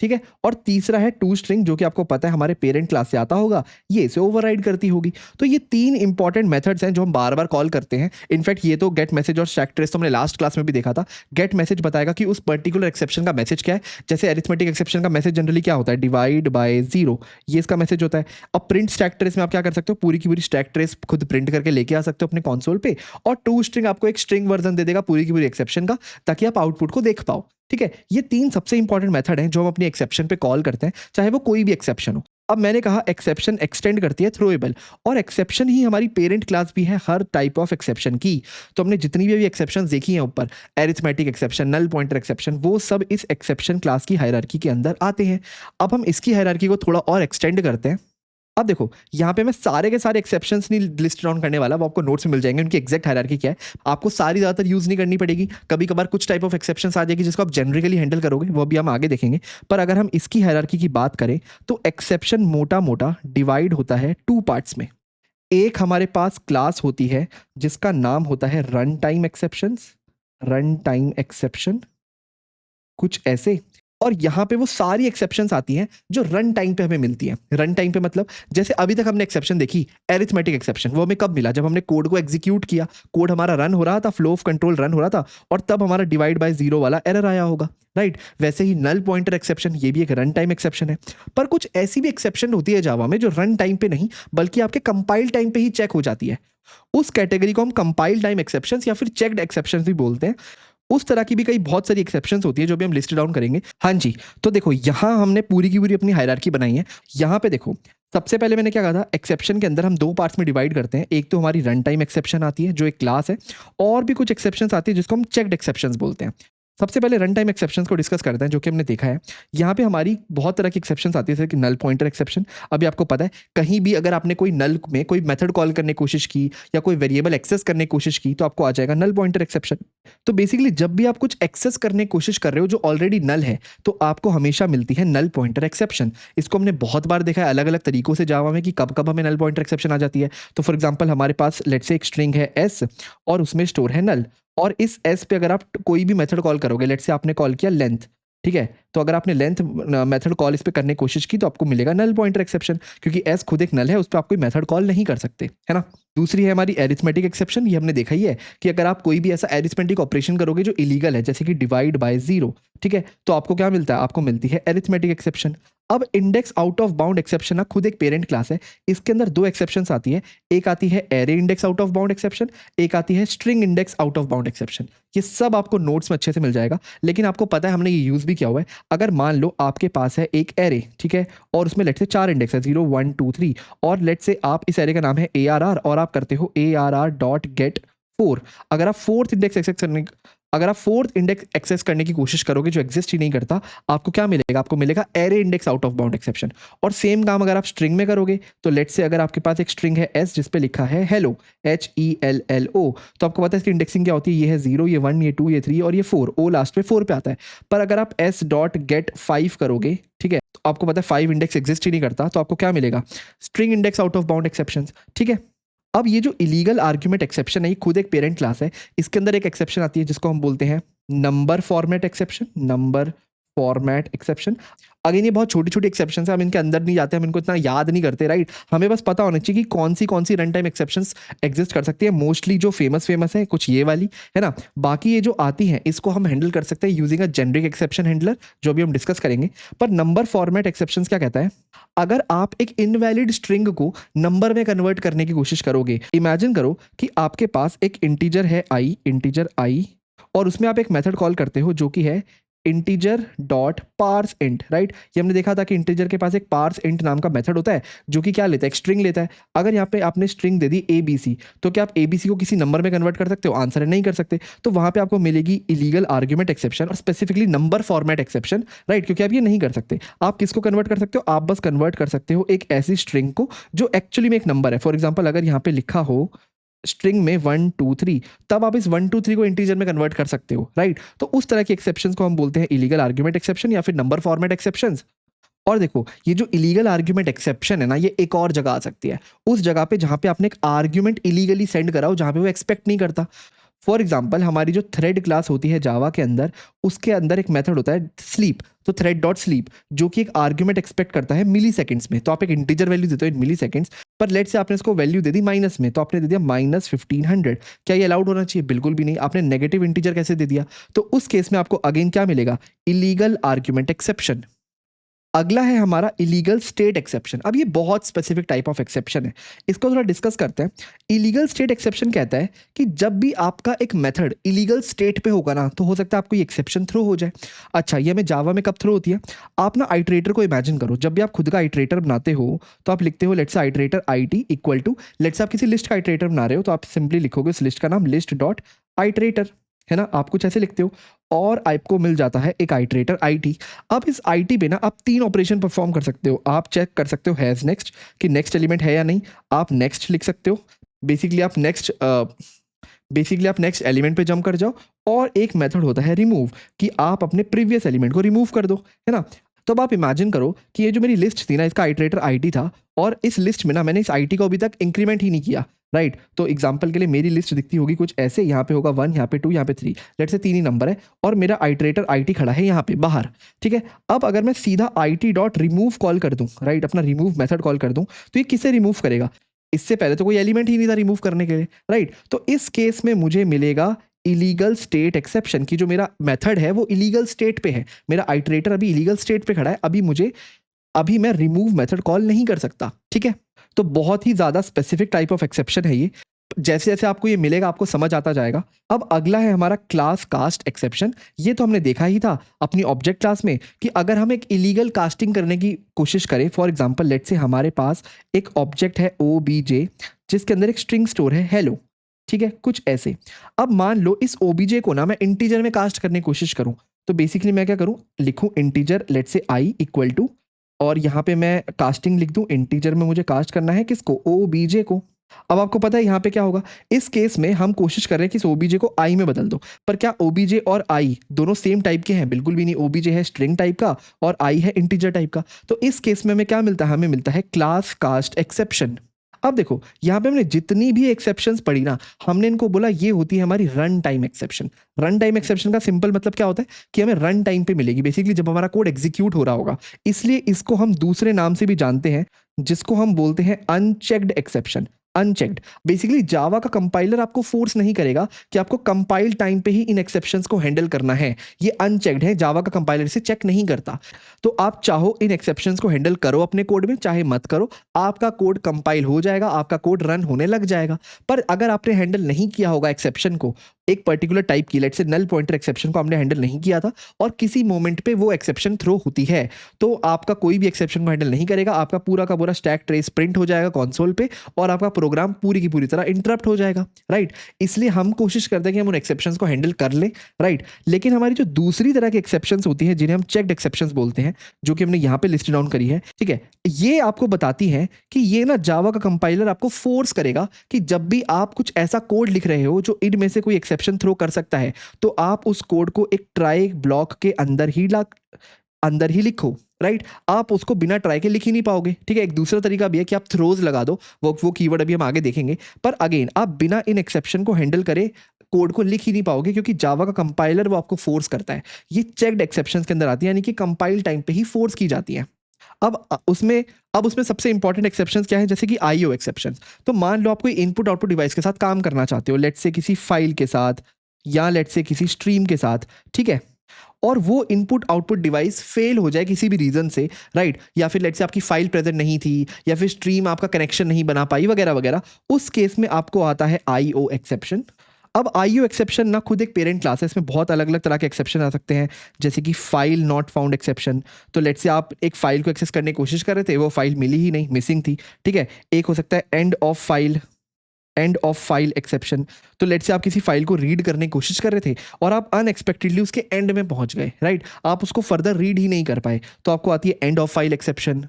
ठीक है। और तीसरा है टू स्ट्रिंग, जो कि आपको पता है हमारे पेरेंट क्लास से आता होगा, ये इसे ओवरराइड करती होगी। तो ये तीन इंपॉर्टेंट मेथड्स हैं जो हम बार बार कॉल करते हैं। इनफैक्ट ये तो गेट मैसेज और स्टैक ट्रेस तो हमने लास्ट क्लास में भी देखा था। गेट मैसेज बताएगा कि उस पर्टिकुलर एक्सेप्शन का मैसेज क्या है। जैसे एरिथमेटिक एक्सेप्शन का मैसेज जनरली क्या होता है, डिवाइड बाय 0, ये इसका मैसेज होता है। अब प्रिंट स्टैक ट्रेस में आप क्या कर सकते हो, पूरी की पूरी स्टैक ट्रेस खुद प्रिंट करके लेके आ सकते हो अपने कंसोल पे। और टू स्ट्रिंग आपको एक स्ट्रिंग वर्जन दे देगा पूरी की पूरी एक्सेप्शन का, ताकि आप आउटपुट को देख पाओ। ठीक है, ये 3 सबसे इंपॉर्टेंट मेथड हैं जो हम अपनी एक्सेप्शन पे कॉल करते हैं, चाहे वो कोई भी एक्सेप्शन हो। अब मैंने कहा एक्सेप्शन एक्सटेंड करती है थ्रोएबल, और एक्सेप्शन ही हमारी पेरेंट क्लास भी है हर टाइप ऑफ एक्सेप्शन की। तो हमने जितनी भी अभी एक्सेप्शन देखी हैं ऊपर, arithmetic exception, null pointer exception, वो सब इस एक्सेप्शन क्लास की हायरार्की के अंदर आते हैं। अब हम इसकी हायरार्की को थोड़ा और एक्सटेंड करते हैं। अब देखो, यहाँ पे मैं सारे के सारे एक्सेप्शंस नहीं लिस्ट डाउन करने वाला, वो आपको नोट्स में मिल जाएंगे, उनकी एग्जैक्ट हायरार्की क्या है। आपको सारी ज़्यादातर यूज़ नहीं करनी पड़ेगी, कभी कभार कुछ टाइप ऑफ एक्सेप्शंस आ जाएगी जिसको आप जनरली हैंडल करोगे, वो भी हम आगे देखेंगे। पर अगर हम इसकी हायरार्की की बात करें तो एक्सेप्शन मोटा मोटा डिवाइड होता है 2 पार्ट्स में। एक हमारे पास क्लास होती है जिसका नाम होता है run time exceptions, run time exception कुछ ऐसे। और यहाँ पे वो सारी एक्सेप्शंस आती हैं जो रन टाइम पे हमें मिलती हैं। रन टाइम पे मतलब जैसे अभी तक हमने एक्सेप्शन देखी एरिथमेटिक एक्सेप्शन, वो हमें कब मिला? जब हमने कोड को एग्जीक्यूट किया, कोड हमारा रन हो रहा था, फ्लो ऑफ कंट्रोल रन हो रहा था, और तब हमारा डिवाइड बाय 0 वाला एरर आया होगा, राइट? वैसे ही नल पॉइंटर एक्सेप्शन, ये भी एक रन टाइम एक्सेप्शन है। पर कुछ ऐसी भी एक्सेप्शन होती है जावा में जो रन टाइम पे नहीं बल्कि आपके कंपाइल टाइम पे ही चेक हो जाती है। उस कैटेगरी को हम कंपाइल टाइम एक्सेप्शंस या फिर चेक्ड एक्सेप्शंस भी बोलते हैं। उस तरह की भी कई बहुत सारी एक्सेप्शंस होती है जो भी हम लिस्ट डाउन करेंगे। हाँ जी, तो देखो यहाँ हमने पूरी की पूरी अपनी हायरार्की बनाई है। यहाँ पे देखो, सबसे पहले मैंने क्या कहा था, एक्सेप्शन के अंदर हम 2 पार्ट्स में डिवाइड करते हैं। एक तो हमारी रन टाइम एक्सेप्शन आती है जो एक क्लास है, और भी कुछ एक्सेप्शंस आती है जिसको हम चेक्ड एक्सेप्शंस बोलते हैं। सबसे पहले रन टाइम एक्सेप्शंस को डिस्कस करते हैं, जो कि हमने देखा है। यहाँ पे हमारी बहुत तरह की एक्सेप्शंस आती है, जैसे कि नल पॉइंटर एक्सेप्शन। अभी आपको पता है, कहीं भी अगर आपने कोई नल में कोई मेथड कॉल करने की कोशिश की या कोई वेरिएबल एक्सेस करने की कोशिश की तो आपको आ जाएगा नल पॉइंटर एक्सेप्शन। तो बेसिकली जब भी आप कुछ एक्सेस करने की कोशिश कर रहे हो जो ऑलरेडी नल है, तो आपको हमेशा मिलती है नल पॉइंटर एक्सेप्शन। इसको हमने बहुत बार देखा है अलग अलग तरीकों से जावा में कि कब कब हमें नल पॉइंटर एक्सेप्शन आ जाती है। तो फॉर एग्जाम्पल हमारे पास लेट्स से एक स्ट्रिंग है एस और उसमें स्टोर है नल, और इस एस पे अगर आप कोई भी मेथड कॉल करोगे, लेट्स से आपने कॉल किया लेंथ, ठीक है, तो अगर आपने लेंथ मेथड कॉल इस पे करने की कोशिश की तो आपको मिलेगा नल पॉइंटर एक्सेप्शन, क्योंकि एस खुद एक नल है, उस पर आप कोई मेथड कॉल नहीं कर सकते, है ना। दूसरी है हमारी एरिथमेटिक एक्सेप्शन। ये हमने देखा ही है कि अगर आप कोई भी ऐसा एरिथमेटिक ऑपरेशन करोगे जो इलीगल है, जैसे कि डिवाइड बाय 0, ठीक है, तो आपको क्या मिलता है? आपको मिलती है एरिथमेटिक एक्सेप्शन। अब index out of bound exception ना खुद एक पेरेंट क्लास है, इसके अंदर 2 एक्सेप्शंस आती है। एक आती है array index out of bound exception, एक आती है string index out of bound exception. ये सब आपको नोट्स में अच्छे से मिल जाएगा, लेकिन आपको पता है हमने ये यूज़ भी किया हुआ है। अगर मान लो आपके पास है एक एरे, ठीक है, और उसमें लेट से 4 इंडेक्स है 0 1 2 3, और लेट से आप इस एरे का नाम है ARR और आप करते हो ARR.get4। अगर आप फोर्थ इंडेक्स एक्सेस करने की कोशिश करोगे जो एग्जिस्ट ही नहीं करता, आपको क्या मिलेगा? आपको मिलेगा array index out of bound exception. और सेम काम अगर आप स्ट्रिंग में करोगे, तो लेट्स से अगर आपके पास एक स्ट्रिंग है एस जिस पे लिखा है हेलो HELLO, तो आपको पता है इसकी इंडेक्सिंग क्या होती है? ये है 0, ये 1, ये 2, ये 3 और ये 4, ओ लास्ट पे 4 पे आता है। पर अगर आप s.get5 करोगे, ठीक है, तो आपको पता है 5 इंडेक्स एग्जिस्ट ही नहीं करता, तो आपको क्या मिलेगा? String index out of bound exception, ठीक है। अब ये जो इलीगल आर्ग्यूमेंट एक्सेप्शन है, ये खुद एक पेरेंट क्लास है। इसके अंदर एक एक्सेप्शन आती है जिसको हम बोलते हैं number format exception, number format exception. Again ये बहुत छोटी छोटी एक्सेप्शन है, हम इनके अंदर नहीं जाते, हम इनको इतना याद नहीं करते, राइट। हमें बस पता होना चाहिए कि कौन सी रन टाइम एक्सेप्शंस एग्जिस्ट कर सकती है। मोस्टली जो फेमस है कुछ ये वाली, है ना। बाकी ये जो आती है इसको हम हैंडल कर सकते हैं using a generic exception handler, जो भी हम डिस्कस करेंगे। पर नंबर फॉर्मेट एक्सेप्शंस क्या कहता है? अगर आप एक इनवैलिड स्ट्रिंग को नंबर में कन्वर्ट करने की कोशिश करोगे, इमेजिन करो कि आपके पास एक इंटीजर है इंटीजर आई, और उसमें आप एक मेथड कॉल करते हो जो कि है integer dot parse int, right. ये हमने देखा था कि इंटीजर के पास एक पार्स इंट नाम का मेथड होता है जो कि क्या लेता है? एक स्ट्रिंग लेता है। अगर यहाँ पे आपने स्ट्रिंग दे दी ABC, तो क्या आप ABC को किसी नंबर में कन्वर्ट कर सकते हो? आंसर है नहीं कर सकते। तो वहां पे आपको मिलेगी इलीगल आर्ग्यूमेंट एक्सेप्शन और specifically number format exception, right, क्योंकि आप ये नहीं कर सकते। आप किसको कन्वर्ट कर सकते हो? आप बस कन्वर्ट कर सकते हो एक ऐसी स्ट्रिंग को जो एक्चुअली में एक नंबर है। फॉर एग्जाम्पल अगर यहाँ पे लिखा हो स्ट्रिंग में 1 2 3, तब आप इस 1 2 3 को इंटीजर में कन्वर्ट कर सकते हो, राइट। तो उस तरह के एक्सेप्शंस को हम बोलते हैं इलीगल आर्ग्यूमेंट एक्सेप्शन या फिर नंबर फॉर्मेट एक्सेप्शंस। और देखो, ये जो इलीगल आर्ग्यूमेंट एक्सेप्शन है ना, ये एक और जगह आ सकती है, उस जगह पे जहां पे आपने एक आर्ग्यूमेंट इलीगली सेंड करा हो, जहां पे वो एक्सपेक्ट नहीं करता। फॉर एग्जाम्पल हमारी जो थ्रेड क्लास होती है जावा के अंदर, उसके अंदर एक मेथड होता है स्लीप, तो थ्रेड डॉट स्लीप, जो कि एक आर्ग्यूमेंट एक्सपेक्ट करता है मिली सेकेंड्स में। तो आप एक इंटीजर वैल्यू देते हो इन मिली सेकेंड्स, पर लेट से आपने इसको वैल्यू दे दी माइनस में, तो आपने दे दिया -1500। क्या ये अलाउड होना चाहिए? बिल्कुल भी नहीं। आपने नेगेटिव इंटीजर कैसे दे दिया? तो उस केस में आपको अगेन क्या मिलेगा? Illegal argument exception. अगला है हमारा इलीगल स्टेट एक्सेप्शन। अब ये बहुत स्पेसिफिक टाइप ऑफ एक्सेप्शन है, इसको थोड़ा डिस्कस करते हैं। इलीगल स्टेट एक्सेप्शन कहता है कि जब भी आपका एक मेथड इलीगल स्टेट पे होगा ना, तो हो सकता है आपको ये एक्सेप्शन थ्रो हो जाए। अच्छा, ये हमें जावा में कब थ्रो होती है? आप ना आइटरेटर को इमेजिन करो, जब भी आप खुद का आइटरेटर बनाते हो तो आप लिखते हो let's say iterator I T equal to, let's say आप किसी लिस्ट का आइटरेटर बना रहे हो तो आप सिंपली लिखोगे उस लिस्ट का नाम लिस्ट डॉट आइटरेटर, है ना, आप कुछ ऐसे लिखते हो और आपको मिल जाता है एक आइटरेटर आईटी। अब इस आईटी पे ना आप 3 ऑपरेशन परफॉर्म कर सकते हो। आप चेक कर सकते हो हैज़ नेक्स्ट कि नेक्स्ट एलिमेंट है या नहीं, आप नेक्स्ट लिख सकते हो। बेसिकली आप नेक्स्ट एलिमेंट पे जंप कर जाओ, और एक मेथड होता है रिमूव कि आप अपने प्रीवियस एलिमेंट को रिमूव कर दो, है ना। तो अब आप इमेजिन करो कि ये जो मेरी लिस्ट थी ना, इसका आइटरेटर आईटी था, और इस लिस्ट में ना मैंने इस आईटी को अभी तक इंक्रीमेंट ही नहीं किया, राइट। तो एग्जांपल के लिए मेरी लिस्ट दिखती होगी कुछ ऐसे, यहाँ पे होगा 1, यहाँ पे 2, यहाँ पे 3, लेट्स से 3 ही नंबर है, और मेरा आइटरेटर आईटी खड़ा है यहाँ पे बाहर, ठीक है। अब अगर मैं सीधा आईटी डॉट रिमूव कॉल कर दूँ, राइट, अपना रिमूव मेथड कॉल कर दूँ, तो ये किससे रिमूव करेगा? इससे पहले तो कोई एलिमेंट ही नहीं था रिमूव करने के लिए, राइट। तो इस केस में मुझे मिलेगा इलीगल स्टेट एक्सेप्शन की जो मेरा मेथड है वो इलीगल स्टेट पे है, मेरा आइटरेटर अभी इलीगल स्टेट पे खड़ा है, अभी मैं रिमूव मेथड कॉल नहीं कर सकता, ठीक है। तो बहुत ही ज़्यादा स्पेसिफिक टाइप ऑफ एक्सेप्शन है ये। जैसे जैसे आपको ये मिलेगा आपको समझ आता जाएगा। अब अगला है हमारा क्लास कास्ट एक्सेप्शन। ये तो हमने देखा ही था अपनी ऑब्जेक्ट क्लास में कि अगर हम एक इलीगल कास्टिंग करने की कोशिश करें, फॉर एग्जांपल लेट्स से हमारे पास एक ऑब्जेक्ट है OBJ जिसके अंदर एक स्ट्रिंग स्टोर है हेलो, ठीक है, कुछ ऐसे। अब मान लो इस OBJ को ना मैं इंटीजर में कास्ट करने की कोशिश करूं, तो बेसिकली मैं क्या करूं, लिखूं integer let's say I equal to, और यहाँ पे मैं कास्टिंग लिख दूं, इंटीजर में मुझे कास्ट करना है किसको, OBJ को। अब आपको पता है यहाँ पे क्या होगा, इस केस में हम कोशिश कर रहे हैं कि इस OBJ को I में बदल दो, पर क्या OBJ और I दोनों सेम टाइप के हैं? बिल्कुल भी नहीं। OBJ है स्ट्रिंग टाइप का और I है इंटीजर टाइप का। तो इस केस में हमें क्या मिलता है, हमें मिलता है क्लास कास्ट एक्सेप्शन। अब देखो यहाँ पे हमने जितनी भी एक्सेप्शंस पढ़ी ना, हमने इनको बोला ये होती है हमारी run time exception. Run time exception का सिंपल मतलब क्या होता है कि हमें रन टाइम पे मिलेगी, बेसिकली जब हमारा कोड एग्जीक्यूट हो रहा होगा। इसलिए इसको हम दूसरे नाम से भी जानते हैं जिसको हम बोलते हैं unchecked exception. Unchecked, basically Java का कंपाइलर आपको फोर्स नहीं करेगा कि आपको कंपाइल टाइम पे ही इन एक्सेप्शंस को हैंडल करना है, ये अनचेक्ड है, जावा का कंपाइलर इसे चेक नहीं करता। तो आप चाहो इन एक्सेप्शंस को हैंडल करो अपने कोड में, चाहे मत करो, आपका कोड कंपाइल हो जाएगा, आपका कोड रन होने लग जाएगा। पर अगर आपने हैंडल नहीं किया होगा एक्सेप्शन को, एक पर्टिकुलर टाइप की let's say null pointer exception को हमने हैंडल नहीं किया था, और किसी मोमेंट पे वो एक्सेप्शन थ्रो होती है, तो आपका कोई भी एक्सेप्शन को हैंडल नहीं करेगा, आपका पूरा का पूरा स्टैक ट्रेस प्रिंट हो जाएगा कंसोल पे, और आपका प्रोग्राम पूरी की पूरी तरह इंटरप्ट हो जाएगा, राइट। इसलिए हम कोशिश करते हैं कि हम उन एक्सेप्शंस को हैंडल कर लें, राइट। लेकिन हमारी जो दूसरी तरह की एक्सेप्शंस होती हैं जिन्हें हम चेक्ड एक्सेप्शंस बोलते हैं, जो कि हमने यहाँ पे लिस्ट डाउन करी है, ठीक है, ये आपको बताती हैं कि ये ना जावा का कंपाइलर आपको फोर्स करेगा कि जब भी आप कुछ ऐसा कोड लिख रहे हो जो इनमें से कोई एक्सेप्शन थ्रो कर सकता है, तो आप उस कोड को एक ट्राई ब्लॉक के अंदर ही लिखो, राइट। आप उसको बिना ट्राई के लिख ही नहीं पाओगे, ठीक है। एक दूसरा तरीका भी है कि आप थ्रोज लगा दो, वो कीवर्ड अभी हम आगे देखेंगे, पर अगेन आप बिना इन एक्सेप्शन को हैंडल करे कोड को लिख ही नहीं पाओगे, क्योंकि जावा का कंपाइलर वो आपको फोर्स करता है। ये चेक्ड एक्सेप्शंस के अंदर आती है, यानी कि कंपाइल टाइम पे ही फोर्स की जाती है। अब उसमें सबसे इंपॉर्टेंट एक्सेप्शंस क्या है, जैसे कि IO एक्सेप्शंस। तो मान लो आप कोई इनपुट आउटपुट डिवाइस के साथ काम करना चाहते हो, लेट्स से किसी फाइल के साथ या लेट्स से किसी स्ट्रीम के साथ, ठीक है, और वो इनपुट आउटपुट डिवाइस फेल हो जाए किसी भी रीजन से, राइट, या फिर लेट्स से आपकी फाइल प्रेजेंट नहीं थी, या फिर स्ट्रीम आपका कनेक्शन नहीं बना पाई, वगैरह वगैरह, उस केस में आपको आता है IO एक्सेप्शन। अब IO एक्सेप्शन ना खुद एक पेरेंट क्लास है, इसमें बहुत अलग अलग तरह के एक्सेप्शन आ सकते हैं, जैसे कि फाइल नॉट फाउंड एक्सेप्शन। तो लेट्स से आप एक फाइल को एक्सेस करने की कोशिश कर रहे थे, वो फाइल मिली ही नहीं, मिसिंग थी, ठीक है। एक हो सकता है एंड ऑफ फाइल एक्सेप्शन। तो लेट्स से आप किसी फाइल को रीड करने की कोशिश कर रहे थे और आप अनएक्सपेक्टेडली उसके एंड में पहुंच गए, राइट, आप उसको फर्दर रीड ही नहीं कर पाए, तो आपको आती है end of file exception,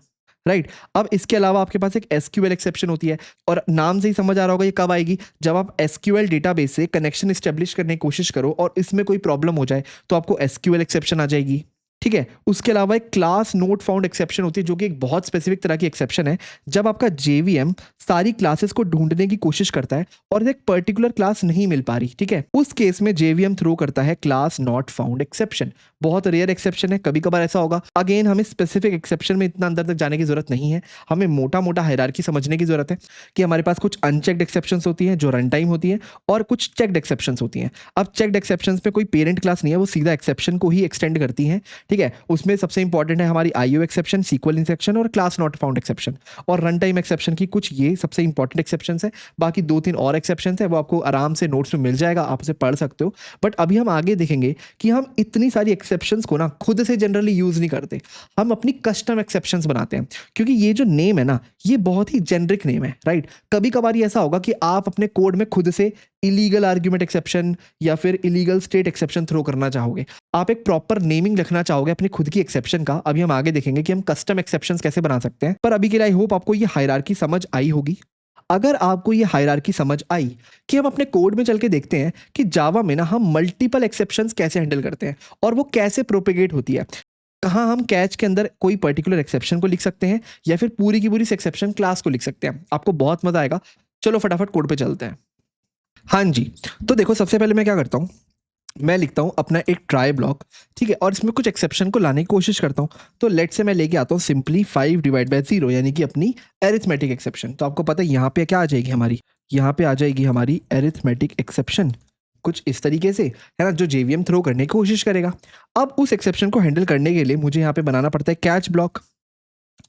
right. अब इसके अलावा आपके पास एक SQL एक्सेप्शन होती है, और नाम से ही समझ आ रहा होगा ये कब आएगी, जब आप SQL डेटाबेस से कनेक्शन एस्टेब्लिश करने की कोशिश करो और इसमें कोई प्रॉब्लम हो जाए, तो आपको SQL एक्सेप्शन आ जाएगी, ठीक है। उसके अलावा एक क्लास नोट फाउंड एक्सेप्शन होती है, जो कि एक बहुत स्पेसिफिक तरह की एक्सेप्शन है, जब आपका JVM सारी क्लासेस को ढूंढने की कोशिश करता है और एक पर्टिकुलर क्लास नहीं मिल पा रही, ठीक है, उस केस में JVM थ्रो करता है क्लास नॉट फाउंड एक्सेप्शन। बहुत रेयर एक्सेप्शन है, कभी कभार ऐसा होगा। अगेन हमें स्पेसिफिक एक्सेप्शन में इतना अंदर तक जाने की जरूरत नहीं है, हमें मोटा मोटा हायरार्की समझने की जरूरत है कि हमारे पास कुछ अनचेक्ड एक्सेप्शंस होती हैं जो रन टाइम होती हैं, और कुछ चेक्ड एक्सेप्शंस होती हैं। अब चेक्ड एक्सेप्शंस में कोई पेरेंट क्लास नहीं है, वो सीधा एक्सेप्शन को ही एक्सटेंड करती हैं, ठीक है, उसमें सबसे इंपॉर्टेंट है हमारी IO एक्सेप्शन, सीक्वल इंसेक्शन और क्लास नॉट फाउंड एक्सेप्शन, और रन टाइम एक्सेप्शन की कुछ ये सबसे इंपॉर्टेंट एक्सेप्शन है। बाकी 2-3 और एक्सेप्शन है, वो आपको आराम से नोट्स में मिल जाएगा, आप उसे पढ़ सकते हो। बट अभी हम आगे देखेंगे कि हम इतनी सारी एक्सेप्शंस को ना खुद से जनरली यूज नहीं करते, हम अपनी कस्टम एक्सेप्शंस बनाते हैं। क्योंकि ये जो नेम है ना, ये बहुत ही जेनरिक नेम है, राइट। कभी कभार ये ऐसा होगा कि आप अपने कोड में खुद से इलीगल आर्ग्यूमेंट एक्सेप्शन या फिर इलीगल स्टेट एक्सेप्शन थ्रो करना चाहोगे, आप एक प्रॉपर नेमिंग लिखना चाहोगे अपनी खुद की एक्सेप्शन का। अभी हम आगे देखेंगे कि हम कस्टम एक्सेप्शंस कैसे बना सकते हैं। पर अभी के लिए आई होप आपको ये हायरार्की समझ आई होगी। अगर आपको ये हायरार्की समझ आई कि हम अपने कोड में चल के देखते हैं कि जावा में ना हम मल्टीपल एक्सेप्शंस कैसे हैंडल करते हैं और वो कैसे प्रोपेगेट होती है, कहाँ हम कैच के अंदर कोई पर्टिकुलर एक्सेप्शन को लिख सकते हैं या फिर पूरी की पूरी एक्सेप्शन क्लास को लिख सकते हैं, आपको बहुत मजा आएगा। चलो फटाफट कोड पे चलते हैं। हाँ जी, तो देखो सबसे पहले मैं क्या करता हूँ, मैं लिखता हूँ अपना एक ट्राई ब्लॉक, ठीक है, और इसमें कुछ एक्सेप्शन को लाने की कोशिश करता हूँ। तो लेट से मैं लेके आता हूँ सिंपली 5/0 यानी कि अपनी एरिथमेटिक एक्सेप्शन। तो आपको पता है यहाँ पे क्या आ जाएगी हमारी, यहाँ पे आ जाएगी हमारी एरिथमेटिक एक्सेप्शन, कुछ इस तरीके से, है ना, जो JVM थ्रो करने की कोशिश करेगा। अब उस एक्सेप्शन को हैंडल करने के लिए मुझे यहाँ पे बनाना पड़ता है कैच ब्लॉक,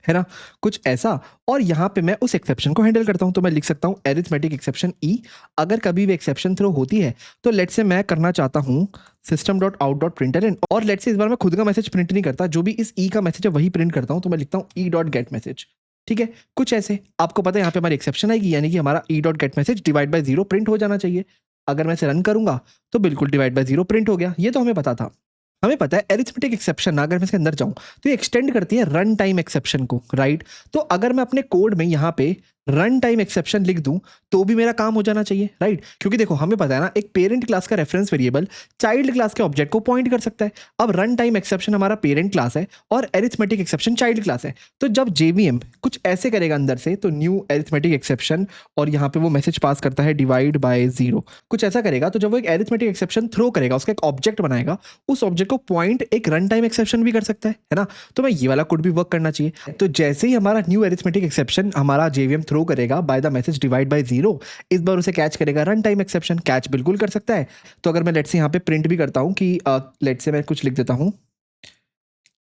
है ना, कुछ ऐसा। और यहाँ पे मैं उस एक्सेप्शन को हैंडल करता हूँ। तो मैं लिख सकता हूँ एरिथमेटिक एक्सेप्शन ई। अगर कभी भी एक्सेप्शन थ्रो होती है तो लेट से मैं करना चाहता हूँ system.out.println, और लेट से इस बार मैं खुद का मैसेज प्रिंट नहीं करता, जो भी इस ई का मैसेज है वही प्रिंट करता हूँ। तो मैं लिखता हूँ e.getMessage, ठीक है, कुछ ऐसे। आपको पता है यहाँ पे हमारी एक्सेप्शन आएगी, यानी कि हमारा e.getMessage /0 प्रिंट हो जाना चाहिए। अगर मैं इसे रन करूंगा तो बिल्कुल /0 प्रिंट हो गया। ये तो हमें पता था। हमें पता है एरिथमेटिक एक्सेप्शन, अगर मैं इसके अंदर जाऊं तो ये एक्सटेंड करती है रन टाइम एक्सेप्शन को, राइट। तो अगर मैं अपने कोड में यहाँ पे रन टाइम एक्सेप्शन लिख दूं तो भी मेरा काम हो जाना चाहिए, राइट। क्योंकि देखो हमें पता है ना, एक पेरेंट क्लास का रेफरेंस वेरिएबल चाइल्ड क्लास के ऑब्जेक्ट को पॉइंट कर सकता है। अब रन टाइम एक्सेप्शन हमारा पेरेंट क्लास है और एरिथमेटिक एक्सेप्शन चाइल्ड क्लास है। तो जब JVM कुछ ऐसे करेगा अंदर से, तो न्यू एरिथमेटिक एक्सेप्शन, और यहाँ पे वो मैसेज पास करता है divide/0, कुछ ऐसा करेगा। तो जब वो एक एरिथमेटिक एक्सेप्शन थ्रो करेगा, उसका एक ऑब्जेक्ट बनाएगा, उस ऑब्जेक्ट को पॉइंट एक रन टाइम एक्सेप्शन भी कर सकता है ना। तो मैं ये वाला कोड भी वर्क करना चाहिए। तो जैसे ही हमारा न्यू एरिथमेटिक एक्सेप्शन हमारा JVM थ्रो करेगा बाय द मैसेज divide/0, इस बार उसे कैच करेगा रन टाइम एक्सेप्शन। कैच बिल्कुल कर सकता है। तो अगर मैं लेट से यहाँ पे प्रिंट भी करता हूँ कि लेट से मैं कुछ लिख देता हूँ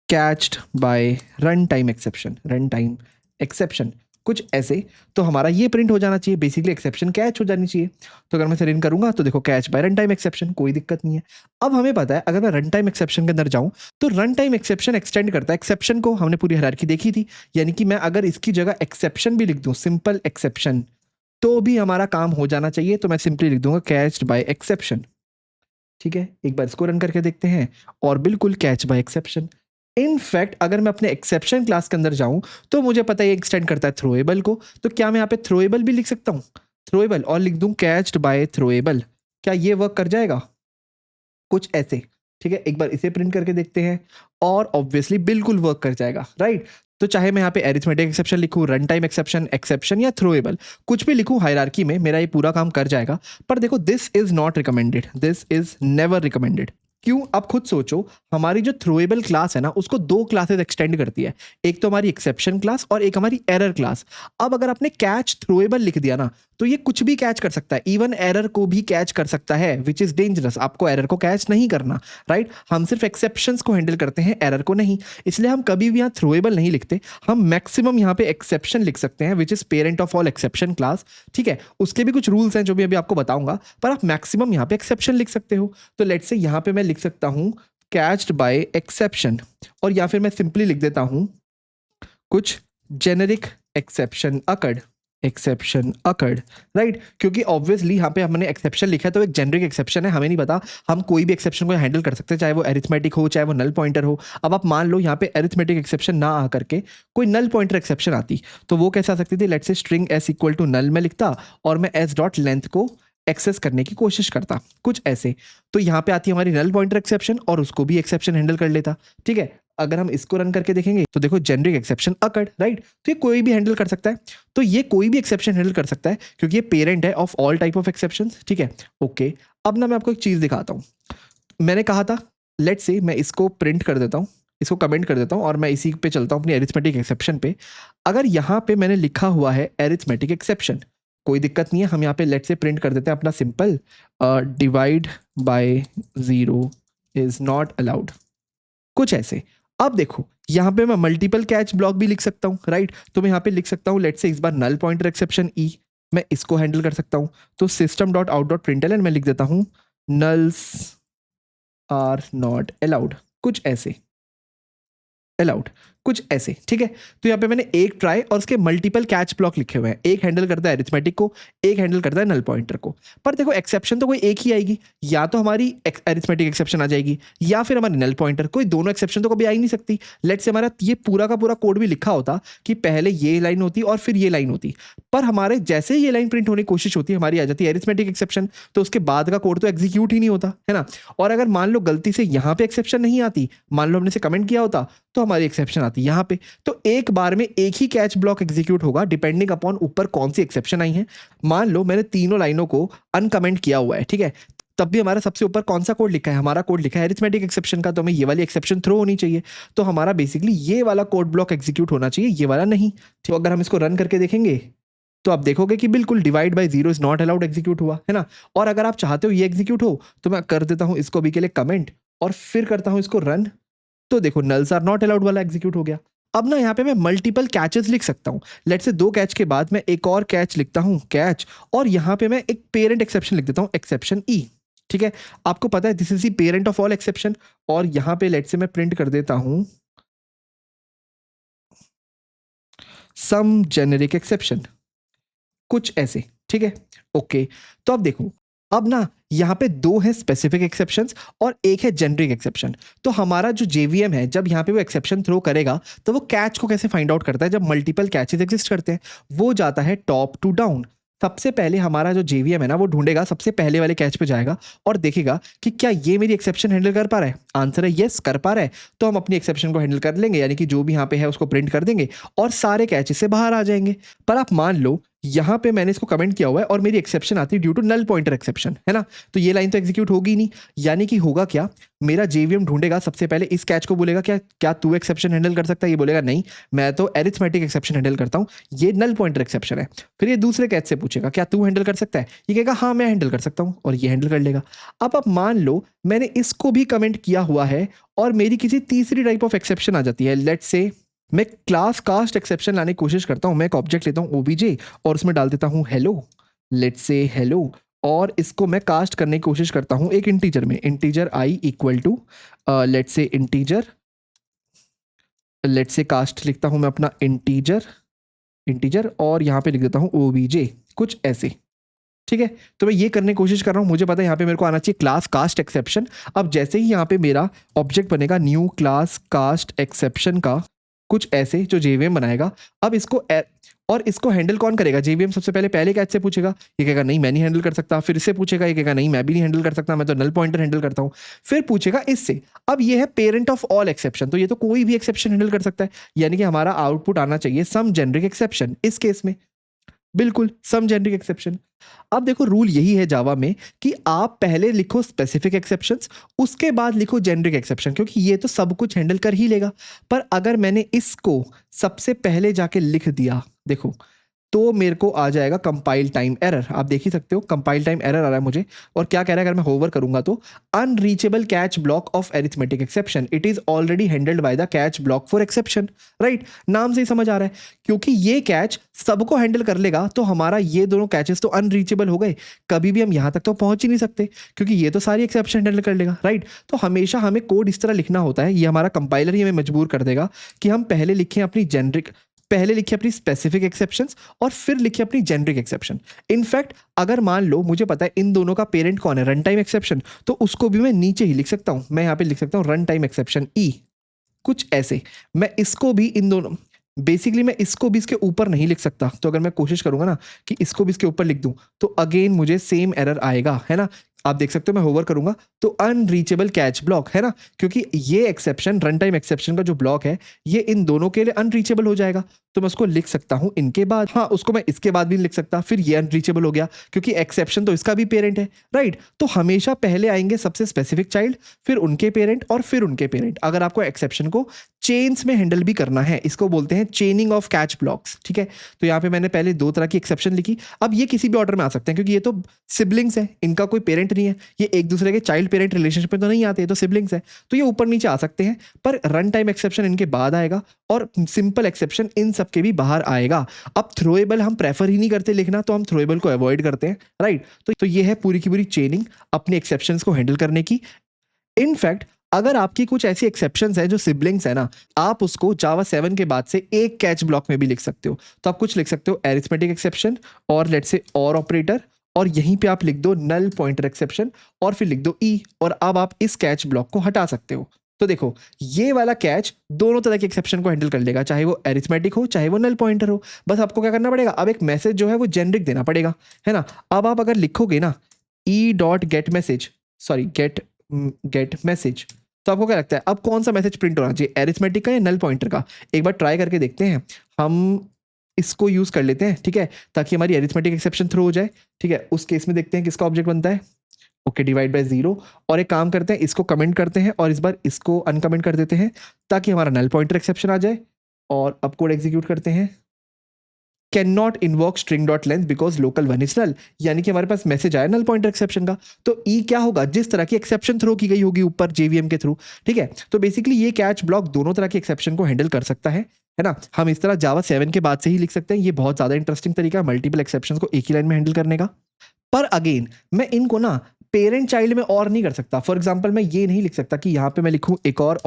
catched bye run time exception, कुछ ऐसे, तो हमारा ये प्रिंट हो जाना चाहिए। बेसिकली एक्सेप्शन कैच हो जानी चाहिए। तो अगर मैं इसे रन करूंगा तो देखो catch by run time exception, कोई दिक्कत नहीं है। अब हमें पता है अगर मैं रन टाइम एक्सेप्शन के अंदर जाऊं तो रन टाइम एक्सेप्शन एक्सटेंड करता है एक्सेप्शन को। हमने पूरी हायरार्की देखी थी, यानी कि मैं अगर इसकी जगह एक्सेप्शन भी लिख दूं, सिंपल एक्सेप्शन, तो भी हमारा काम हो जाना चाहिए। तो मैं सिंपली लिख दूंगा कैच्ड बाय एक्सेप्शन, ठीक है। एक बार इसको रन करके देखते हैं, और बिल्कुल कैच बाय एक्सेप्शन। इनफैक्ट अगर मैं अपने एक्सेप्शन क्लास के अंदर जाऊं तो मुझे पता है ये एक्सटेंड करता है थ्रोएबल को। तो क्या मैं यहाँ पे थ्रोएबल भी लिख सकता हूँ, थ्रोएबल, और लिख दूं कैच्ड बाय थ्रोएबल। क्या ये वर्क कर जाएगा, कुछ ऐसे, ठीक है। एक बार इसे प्रिंट करके देखते हैं, और ऑब्वियसली बिल्कुल वर्क कर जाएगा, राइट। तो चाहे मैं यहाँ पे एरिथमेटिक एक्सेप्शन लिखूं, रन टाइम एक्सेप्शन या थ्रोएबल, कुछ भी लिखूं हायरार्की में, मेरा ये पूरा काम कर जाएगा। पर देखो this is not recommended, this is never recommended. क्यों, आप खुद सोचो। हमारी जो थ्रोएबल क्लास है ना, उसको 2 क्लासेस एक्सटेंड करती है, एक तो हमारी एक्सेप्शन क्लास और एक हमारी एरर क्लास। अब अगर आपने कैच थ्रोएबल लिख दिया ना, तो ये कुछ भी कैच कर सकता है, इवन एरर को भी कैच कर सकता है, विच इज डेंजरस। आपको एरर को कैच नहीं करना, राइट। हम सिर्फ एक्सेप्शंस को हैंडल करते हैं, एरर को नहीं। इसलिए हम कभी भी यहाँ थ्रोएबल नहीं लिखते, हम मैक्सिमम यहाँ पे एक्सेप्शन लिख सकते हैं, which is parent of all exception class, ठीक है। उसके भी कुछ रूल्स हैं जो भी अभी आपको बताऊंगा, पर आप मैक्सिमम यहाँ पे एक्सेप्शन लिख सकते हो। तो लेट से यहाँ पे मैं लिख सकता हूँ कैच्ड बाय एक्सेप्शन, और या फिर मैं सिंपली लिख देता हूँ कुछ जेनेरिक एक्सेप्शन अकर्ड, राइट। क्योंकि ऑब्वियसली यहाँ पे हमने एक्सेप्शन लिखा है तो एक जेनरिक एक्सेप्शन है, हमें नहीं पता, हम कोई भी एक्सेप्शन को हैंडल कर सकते हैं, चाहे वो एरिथमेटिक हो, चाहे वो नल पॉइंटर हो। अब आप मान लो यहाँ पे एरिथमेटिक एक्सेप्शन ना आ करके कोई नल पॉइंटर एक्सेप्शन आती, तो वो कैसे आ सकती थी। लेट्स से स्ट्रिंग s = नल में लिखता और मैं s.length को एक्सेस करने की कोशिश करता, कुछ ऐसे। तो यहाँ पे आती है हमारी नल पॉइंटर एक्सेप्शन, और उसको भी एक्सेप्शन हैंडल कर लेता, ठीक है। अगर हम इसको रन करके देखेंगे तो देखो जेनरिक एक्सेप्शन अकर्ड, राइट। तो ये कोई भी हैंडल कर सकता है, तो ये कोई भी एक्सेप्शन हैंडल कर सकता है क्योंकि ये पेरेंट है of all type of exceptions, ठीक है। ओके, अब ना मैं आपको एक चीज़ दिखाता हूँ। मैंने कहा था लेट्स से मैं इसको प्रिंट कर देता हूँ, इसको कमेंट कर देता हूँ, और मैं इसी पे चलता हूँ अपनी एरिथमेटिक एक्सेप्शन पे। अगर यहाँ पे मैंने लिखा हुआ है एरिथमेटिक एक्सेप्शन, कोई दिक्कत नहीं है, हम यहाँ पे लेट से प्रिंट कर देते हैं अपना simple divide/0 is not allowed, कुछ ऐसे। अब देखो यहाँ पे मैं मल्टीपल कैच ब्लॉक भी लिख सकता हूँ, राइट। तो मैं यहाँ पे लिख सकता हूँ, लेट्स से इस बार नल पॉइंटर एक्सेप्शन ई, मैं इसको हैंडल कर सकता हूँ। तो system dot out dot println मैं लिख देता हूँ नल्स आर नॉट अलाउड, कुछ ऐसे, अलाउड, कुछ ऐसे, ठीक है। तो यहाँ पे मैंने एक ट्राई और उसके मल्टीपल कैच ब्लॉक लिखे हुए हैं, एक हैंडल करता है अरिथमेटिक को, एक हैंडल करता है नल पॉइंटर को। पर देखो एक्सेप्शन तो कोई एक ही आएगी, या तो हमारी अरिथमेटिक एक्सेप्शन आ जाएगी या फिर हमारी नल पॉइंटर, कोई दोनों एक्सेप्शन तो कभी आ ही नहीं सकती। लेट्स से हमारा ये पूरा का पूरा कोड भी लिखा होता कि पहले ये लाइन होती और फिर ये लाइन होती, पर हमारे जैसे ये लाइन प्रिंट होने की कोशिश होती है हमारी आ जाती है अरिथमेटिक एक्सेप्शन, तो उसके बाद का कोड तो एग्जीक्यूट ही नहीं होता है ना। और अगर मान लो गलती से यहाँ पे एक्सेप्शन नहीं आती, मान लो हमने से कमेंट किया होता तो हमारी एक्सेप्शन आती यहाँ पे, तो एक बार में एक ही कैच ब्लॉक एग्जीक्यूट होगा डिपेंडिंग अपॉन ऊपर कौन सी एक्सेप्शन आई है। मान लो मैंने तीनों लाइनों को अनकमेंट किया हुआ है, ठीक है, तब भी हमारा सबसे ऊपर कौन सा कोड लिखा है, हमारा कोड लिखा है अरिथमेटिक एक्सेप्शन का, तो हमें ये वाली एक्सेप्शन थ्रो होनी चाहिए। तो हमारा बेसिकली ये वाला कोड ब्लॉक एग्जीक्यूट होना चाहिए, ये वाला नहीं। तो अगर हम इसको रन करके देखेंगे तो आप देखोगे कि बिल्कुल divide by zero is not allowed execute हुआ है ना। और अगर आप चाहते हो ये एग्जीक्यूट हो तो मैं कर देता हूं इसको भी के लिए कमेंट और फिर करता हूं इसको रन, तो देखो नल्स आर नॉट अलाउड वाला एग्जीक्यूट हो गया। अब ना यहाँ पे मैं मल्टीपल कैचेस लिख सकता हूँ, लेट्स से 2 कैच के बाद मैं एक और कैच लिखता हूँ कैच, और यहाँ पे मैं एक पेरेंट एक्सेप्शन लिख देता हूँ एक्सेप्शन ई, ठीक है। आपको पता है this is the parent of all exception, और यहाँ पे लेट्स से मैं प्रिंट कर देता हूँ सम जेनेरिक एक्सेप्शन, कुछ ऐसे, ठीक है, ओके। तो अब देखो, अब ना यहाँ पे 2 है स्पेसिफिक एक्सेप्शंस और एक है जेनरिक एक्सेप्शन। तो हमारा जो जेवीएम है जब यहाँ पे वो एक्सेप्शन थ्रो करेगा तो वो कैच को कैसे फाइंड आउट करता है, जब मल्टीपल कैचेस एग्जिस्ट करते हैं वो जाता है टॉप टू डाउन। सबसे पहले हमारा जो जेवीएम है ना वो ढूंढेगा, सबसे पहले वाले कैच पे जाएगा और देखेगा कि क्या ये मेरी एक्सेप्शन हैंडल कर पा रहा है। आंसर है यस, कर पा रहा है, तो हम अपनी एक्सेप्शन को हैंडल कर लेंगे, यानी कि जो भी यहाँ पे है उसको प्रिंट कर देंगे और सारे कैचेस से बाहर आ जाएंगे। पर आप मान लो यहाँ पे मैंने इसको कमेंट किया हुआ है और मेरी एक्सेप्शन आती है due to null pointer exception, है ना, तो ये लाइन तो एग्जीक्यूट होगी नहीं। यानी कि होगा क्या, मेरा जेवीएम ढूंढेगा, सबसे पहले इस कैच को बोलेगा क्या क्या तू एक्सेप्शन हैंडल कर सकता है, ये बोलेगा नहीं मैं तो अरिथमेटिक एक्सेप्शन हैंडल करता हूँ, ये नल पॉइंटर एक्सेप्शन है। फिर ये दूसरे कैच से पूछेगा क्या तू हैंडल कर सकता है, ये कहेगा हाँ मैं हैंडल कर सकता हूँ, और ये हैंडल कर लेगा। अब आप मान लो मैंने इसको भी कमेंट किया हुआ है और मेरी किसी तीसरी टाइप ऑफ एक्सेप्शन आ जाती है, लेट्स से मैं क्लास कास्ट एक्सेप्शन लाने की कोशिश करता हूँ। मैं एक ऑब्जेक्ट लेता हूँ ओबीजे और उसमें डाल देता हूँ हेलो, लेट्स से हेलो, और इसको मैं कास्ट करने की कोशिश करता हूँ एक इंटीजर में, integer I equal to let's say integer, let's say cast लिखता हूँ मैं अपना इंटीजर, इंटीजर, और यहाँ पे लिख देता हूँ ओबीजे, कुछ ऐसे, ठीक है। तो मैं ये करने की कोशिश कर रहा हूँ, मुझे पता है यहाँ पे मेरे को आना चाहिए क्लास कास्ट एक्सेप्शन। अब जैसे ही यहाँ पे मेरा ऑब्जेक्ट बनेगा न्यू क्लास कास्ट एक्सेप्शन का, कुछ ऐसे, जो जेवीएम बनाएगा, अब इसको और इसको हैंडल कौन करेगा, जेवीएम सबसे पहले पहले कैच से पूछेगा, ये कहेगा नहीं मैं नहीं हैंडल कर सकता, फिर इससे पूछेगा, ये कहेगा नहीं मैं भी नहीं हैंडल कर सकता, मैं तो नल पॉइंटर हैंडल करता हूँ, फिर पूछेगा इससे। अब ये है पेरेंट ऑफ ऑल एक्सेप्शन, तो ये तो कोई भी एक्सेप्शन हैंडल कर सकता है, यानी कि हमारा आउटपुट आना चाहिए सम जेनरिक एक्सेप्शन, इस केस में बिल्कुल सम जेनरिक एक्सेप्शन। अब देखो रूल यही है जावा में कि आप पहले लिखो स्पेसिफिक एक्सेप्शंस, उसके बाद लिखो जेनरिक एक्सेप्शन, क्योंकि ये तो सब कुछ हैंडल कर ही लेगा। पर अगर मैंने इसको सबसे पहले जाके लिख दिया, देखो तो मेरे को आ जाएगा कंपाइल टाइम एरर, आप देख ही सकते हो कंपाइल टाइम एरर आ रहा है मुझे। और क्या कह रहा है, अगर मैं होवर करूंगा तो unreachable catch block of arithmetic exception, it is already handled by the catch block for exception, right. नाम से ही समझ आ रहा है, क्योंकि ये कैच सबको हैंडल कर लेगा तो हमारा ये दोनों कैचेस तो अनरीचेबल हो गए, कभी भी हम यहां तक तो पहुंच ही नहीं सकते, क्योंकि ये तो सारी एक्सेप्शन हैंडल कर लेगा, राइट। तो हमेशा हमें कोड इस तरह लिखना होता है, ये हमारा कंपाइलर ही हमें मजबूर कर देगा कि हम पहले लिखें अपनी जेनरिक, पहले लिखिए अपनी स्पेसिफिक एक्सेप्शंस और फिर लिखिए अपनी जेनरिक एक्सेप्शन। इनफैक्ट अगर मान लो मुझे पता है इन दोनों का पेरेंट कौन है, रन टाइम एक्सेप्शन, तो उसको भी मैं नीचे ही लिख सकता हूं, मैं यहाँ पे लिख सकता हूँ रन टाइम एक्सेप्शन ई, कुछ ऐसे। मैं इसको भी इन दोनों, बेसिकली मैं इसको भी इसके ऊपर नहीं लिख सकता, तो अगर मैं कोशिश करूंगा ना कि इसको भी इसके ऊपर लिख दूं तो अगेन मुझे सेम एरर आएगा, है ना। आप देख सकते हो मैं होवर करूंगा तो अनरीचेबल कैच ब्लॉक, है ना, क्योंकि ये एक्सेप्शन रन टाइम एक्सेप्शन का जो ब्लॉक है ये इन दोनों के लिए अनरीचेबल हो जाएगा, तो मैं उसको लिख सकता हूं इनके बाद, हाँ उसको मैं इसके बाद भी लिख सकता, फिर ये अनरीचेबल हो गया क्योंकि एक्सेप्शन तो इसका भी पेरेंट है, राइट। तो हमेशा पहले आएंगे सबसे स्पेसिफिक चाइल्ड, फिर उनके पेरेंट और फिर उनके पेरेंट। अगर आपको एक्सेप्शन को चेन्स में हैंडल भी करना है, इसको बोलते हैं चेनिंग ऑफ कैच ब्लॉक्स, ठीक है। तो यहाँ पे मैंने पहले 2 तरह की एक्सेप्शन लिखी, अब ये किसी भी ऑर्डर में आ सकते हैं क्योंकि ये तो सिबलिंग्स है, इनका कोई पेरेंट नहीं है, ये एक दूसरे के चाइल्ड पेरेंट रिलेशनशिप में तो नहीं आते, ये तो सिबलिंग्स है, तो ये ऊपर नीचे आ सकते हैं, पर रन टाइम एक्सेप्शन इनके बाद आएगा और सिंपल एक्सेप्शन इन सब के भी बाहर आएगा। अब थ्रोएबल हम प्रेफर ही नहीं करते लिखना, तो हम थ्रोएबल को अवॉइड करते हैं, राइट। तो ये है पूरी की पूरी चेनिंग अपने एक्सेप्शंस को हैंडल करने की। इनफैक्ट अगर आपकी कुछ ऐसी एक्सेप्शंस है जो सिबलिंग्स है ना, आप उसको जावा 7 के बाद से एक कैच ब्लॉक में भी लिख सकते हो। तो आप कुछ लिख सकते हो एरिथमेटिक एक्सेप्शन और लेट्स से और ऑपरेटर, और यहीं पे आप लिख दो नल पॉइंटर एक्सेप्शन और फिर लिख दो ई, और अब आप इस कैच ब्लॉक को हटा सकते हो। तो देखो ये वाला कैच दोनों तरह के एक्सेप्शन को हैंडल कर लेगा, चाहे वो एरिथमेटिक हो चाहे वो नल पॉइंटर हो। बस आपको क्या करना पड़ेगा, अब एक मैसेज जो है वो जेनरिक देना पड़ेगा, है ना। अब आप अगर लिखोगे ना ई dot get message, sorry gate message, तो आपको क्या लगता है अब कौन सा मैसेज प्रिंट होना चाहिए, एरिथमेटिक का या नल पॉइंटर का? एक बार ट्राई करके देखते हैं, हम इसको यूज कर लेते हैं, ठीक है, ताकि हमारी एरिथमेटिक एक्सेप्शन थ्रो हो जाए, ठीक है। उस केस में देखते हैं किसका ऑब्जेक्ट बनता है, ओके, डिवाइड बाय 0। और एक काम करते हैं, इसको कमेंट करते हैं और इस बार इसको अनकमेंट कर देते हैं ताकि हमारा नल पॉइंटर एक्सेप्शन आ जाए। और अब कोड एग्जीक्यूट करते हैं, can not invoke string dot length because local one is null, यानी कि हमारे पास मैसेज आया नल पॉइंटर एक्सेप्शन का। तो ई क्या होगा, जिस तरह की एक्सेप्शन थ्रो की गई होगी ऊपर जेवीएम के थ्रू, ठीक है। तो बेसिकली ये कैच ब्लॉक दोनों तरह के एक्सेप्शन को हैंडल कर सकता है ना। हम इस तरह जावा 7 के बाद से ही लिख सकते हैं, ये बहुत ज्यादा इंटरेस्टिंग तरीका है मल्टीपल एक्सेप्शंस को एक ही लाइन में हैंडल करने का। पर अगेन मैं इनको ना पेरेंट चाइल्ड में और नहीं कर सकता। फॉर एग्जाम्पल मैं ये नहीं लिख सकता कि यहाँ पे मैं लिखूँ एक और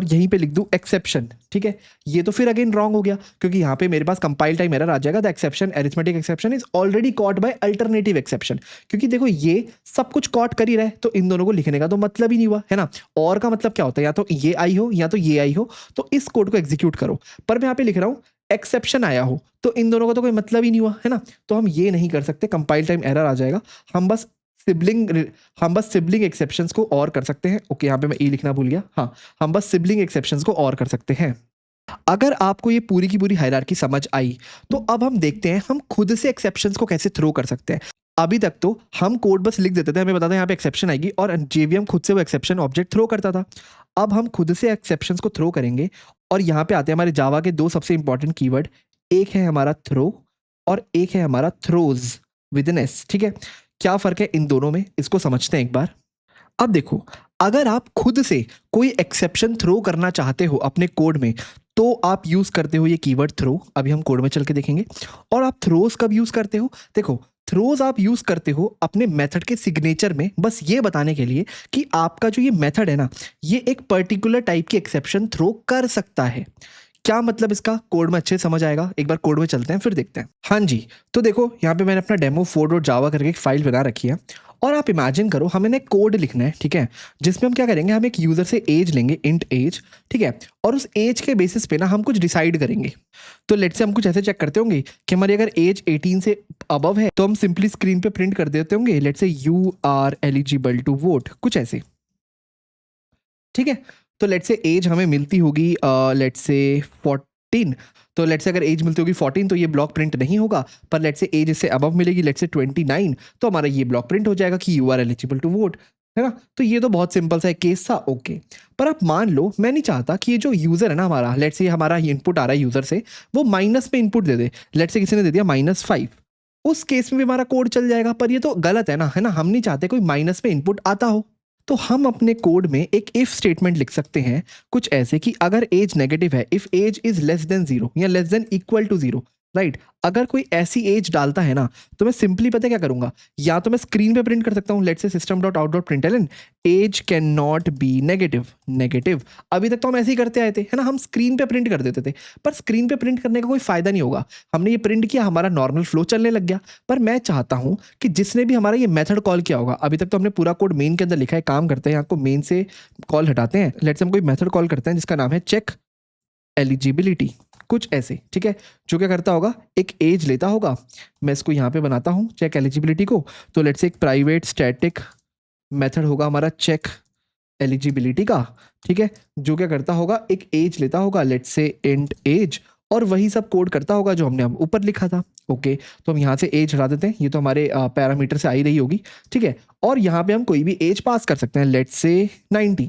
यहीं पे लिख दूँ एक्सेप्शन, ठीक है। ये तो फिर अगेन रॉन्ग हो गया क्योंकि यहाँ पे मेरे पास कंपाइल टाइम एरर आ जाएगा, the exception arithmetic exception is already caught by alternative exception. क्योंकि देखो ये सब कुछ कॉट कर ही रहा है, तो इन दोनों को लिखने का तो मतलब ही नहीं हुआ, है ना। और का मतलब क्या होता है, या तो ये आई हो या तो ये आई हो, तो इस कोड को एग्जीक्यूट करो। पर मैं यहाँ पे लिख रहा हूँ एक्सेप्शन आया हो, तो इन दोनों का तो कोई मतलब ही नहीं हुआ, है ना। तो हम ये नहीं कर सकते, कंपाइल टाइम एरर आ जाएगा। हम बस सिबलिंग एक्सेप्शंस को और कर सकते हैं। ओके, यहाँ पे मैं ई लिखना भूल गया, हाँ, हम बस सिबलिंग एक्सेप्शंस को और कर सकते हैं। अगर आपको ये पूरी की पूरी हायरार्की समझ आई, तो अब हम देखते हैं हम खुद से एक्सेप्शंस को कैसे थ्रो कर सकते हैं। अभी तक तो हम कोड बस लिख देते थे, हमें बताते हैं यहाँ पे एक्सेप्शन आएगी और जेवीएम खुद से वो एक्सेप्शन ऑब्जेक्ट थ्रो करता था। अब हम खुद से एक्सेप्शंस को थ्रो करेंगे और यहाँ पे आते हैं हमारे जावा के 2 सबसे इंपॉर्टेंट कीवर्ड, एक है हमारा थ्रो और एक है हमारा थ्रोज विद एन एस, ठीक है। क्या फर्क है इन दोनों में, इसको समझते हैं एक बार। अब देखो, अगर आप खुद से कोई एक्सेप्शन थ्रो करना चाहते हो अपने कोड में, तो आप यूज करते हो ये कीवर्ड थ्रो। अभी हम कोड में चल के देखेंगे। और आप थ्रोज कब यूज करते हो, देखो थ्रोज आप यूज करते हो अपने मेथड के सिग्नेचर में, बस ये बताने के लिए कि आपका जो ये मेथड है ना, ये एक पर्टिकुलर टाइप की एक्सेप्शन थ्रो कर सकता है। क्या मतलब इसका, कोड में अच्छे समझ आएगा। एक बार कोड में चलते हैं फिर देखते हैं। हाँ जी, तो देखो यहाँ पे मैंने अपना डेमो 4.java करके एक फाइल बना रखी है और आप इमेजिन करो हमें एक कोड लिखना है, ठीक है, जिसमें हम क्या करेंगे, हम एक यूजर से एज लेंगे, इंट एज, ठीक है, और उस एज के बेसिस पे ना हम कुछ डिसाइड करेंगे। तो लेट से हम कुछ ऐसे चेक करते होंगे कि हमारी अगर एज 18 से अबव है तो हम सिंपली स्क्रीन पे प्रिंट कर देते होंगे, let say you are eligible to vote, कुछ ऐसे, ठीक है। तो लेट से एज हमें मिलती होगी लेट से 14, तो लेट से अगर एज मिलती होगी 14 तो ये ब्लॉक प्रिंट नहीं होगा। पर लेट से एज इससे अबव मिलेगी, लेट से 29, तो हमारा ये ब्लॉक प्रिंट हो जाएगा कि you are eligible to vote, है ना। तो ये तो बहुत सिंपल सा एक केस था, ओके। पर आप मान लो मैं नहीं चाहता कि ये जो यूजर है ना हमारा, लेट से हमारा इनपुट आ रहा है यूजर से, वो माइनस में इनपुट दे दे, लेट से किसी ने दे दिया -5, उस केस में भी हमारा कोड चल जाएगा। पर ये तो गलत है ना, हम नहीं चाहते कोई माइनस में इनपुट आता हो। तो हम अपने कोड में एक इफ स्टेटमेंट लिख सकते हैं कुछ ऐसे कि अगर एज नेगेटिव है, if age is less than 0 या less than equal to 0, right. अगर कोई ऐसी एज डालता है ना, तो मैं सिंपली पता है क्या करूंगा, या तो मैं स्क्रीन पे प्रिंट कर सकता हूँ, let's say system.out.println age can not be negative. अभी तक तो हम ऐसे ही करते आए थे, है ना, हम स्क्रीन पे प्रिंट कर देते थे। पर स्क्रीन पे प्रिंट करने का कोई फायदा नहीं होगा। हमने ये प्रिंट किया, हमारा नॉर्मल फ्लो चलने लग गया। पर मैं चाहता हूँ कि जिसने भी हमारा ये मेथड कॉल किया होगा, अभी तक तो हमने पूरा कोड मेन के अंदर लिखा है, काम करते हैं, यहाँ को मेन से कॉल हटाते हैं, लेट्स से हम कोई मेथड कॉल करते हैं जिसका नाम है चेक एलिजिबिलिटी, कुछ ऐसे, ठीक है। जो क्या करता होगा, एक एज लेता होगा, मैं इसको यहाँ पे बनाता हूँ चेक एलिजिबिलिटी को। तो लेट्स से एक प्राइवेट स्टैटिक मेथड होगा हमारा चेक एलिजिबिलिटी का, ठीक है, जो क्या करता होगा, एक एज लेता होगा, लेट्स से इंट एज, और वही सब कोड करता होगा जो हमने ऊपर लिखा था। ओके, तो हम यहाँ से एज हटा देते हैं, ये तो हमारे पैरामीटर से आई रही होगी, ठीक है। और यहाँ पे हम कोई भी एज पास कर सकते हैं, लेट्स से 19,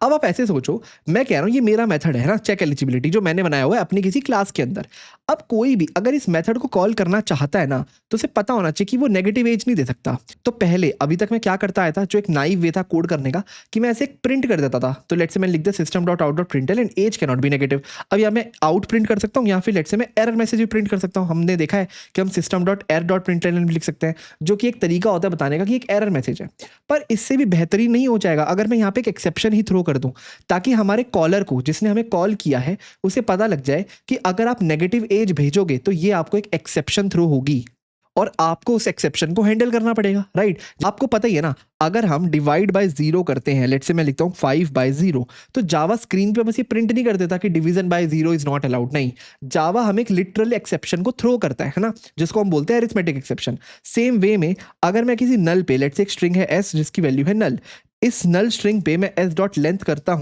अब आप ऐसे सोचो, मैं कह रहा हूँ ये मेरा मेथड है ना, चेक एलिजिबिलिटी, जो मैंने बनाया हुआ है अपनी किसी क्लास के अंदर। अब कोई भी अगर इस मेथड को कॉल करना चाहता है ना, तो उसे पता होना चाहिए कि वो नेगेटिव एज नहीं दे सकता। तो पहले अभी तक मैं क्या करता आया था, जो एक नाइव वे था कोड करने का, कि मैं ऐसे एक प्रिंट कर देता था। तो लेट्स से मैं लिख दिया system dot out dot println and age can not be negative. अब यहाँ मैं आउट प्रिंट कर सकता हूँ, या फिर लेट्स से मैं एरर मैसेज भी प्रिंट कर सकता हूँ। हमने देखा है कि हम सिस्टम डॉट एर डॉट प्रिंटल भी लिख सकते हैं, जो कि एक तरीका होता है बताने का कि एक एरर मैसेज है। पर इससे भी बेहतरीन नहीं हो जाएगा अगर मैं यहाँ पे एक एक्सेप्शन ही थ्रो कर दूँ, ताकि हमारे कॉलर को, जिसने हमें कॉल किया है, उसे पता लग जाए कि अगर आप नेगेटिव एज भेजोगे तो ये आपको एक एक्सेप्शन थ्रो होगी और आपको उस एक्सेप्शन को हैंडल करना पड़ेगा, राइट। आपको पता ही है ना, अगर हम डिवाइड बाय 0 करते हैं, लेट्स से मैं लिखता हूँ 5/0, तो जावा स्क्रीन पे बस ये प्रिंट नहीं कर देता कि division bye 0 is not allowed. नहीं, जावा हमें एक लिटरल एक्सेप्शन को थ्रो करता है ना, जिसको हम बोलते हैं अरिथमेटिक एक्सेप्शन। सेम वे में अगर मैं किसी नल पे, लेट्स से एक स्ट्रिंग है s जिसकी वैल्यू है नल, इस नल स्ट्रिंग पे मैं s डॉट लेंथ करता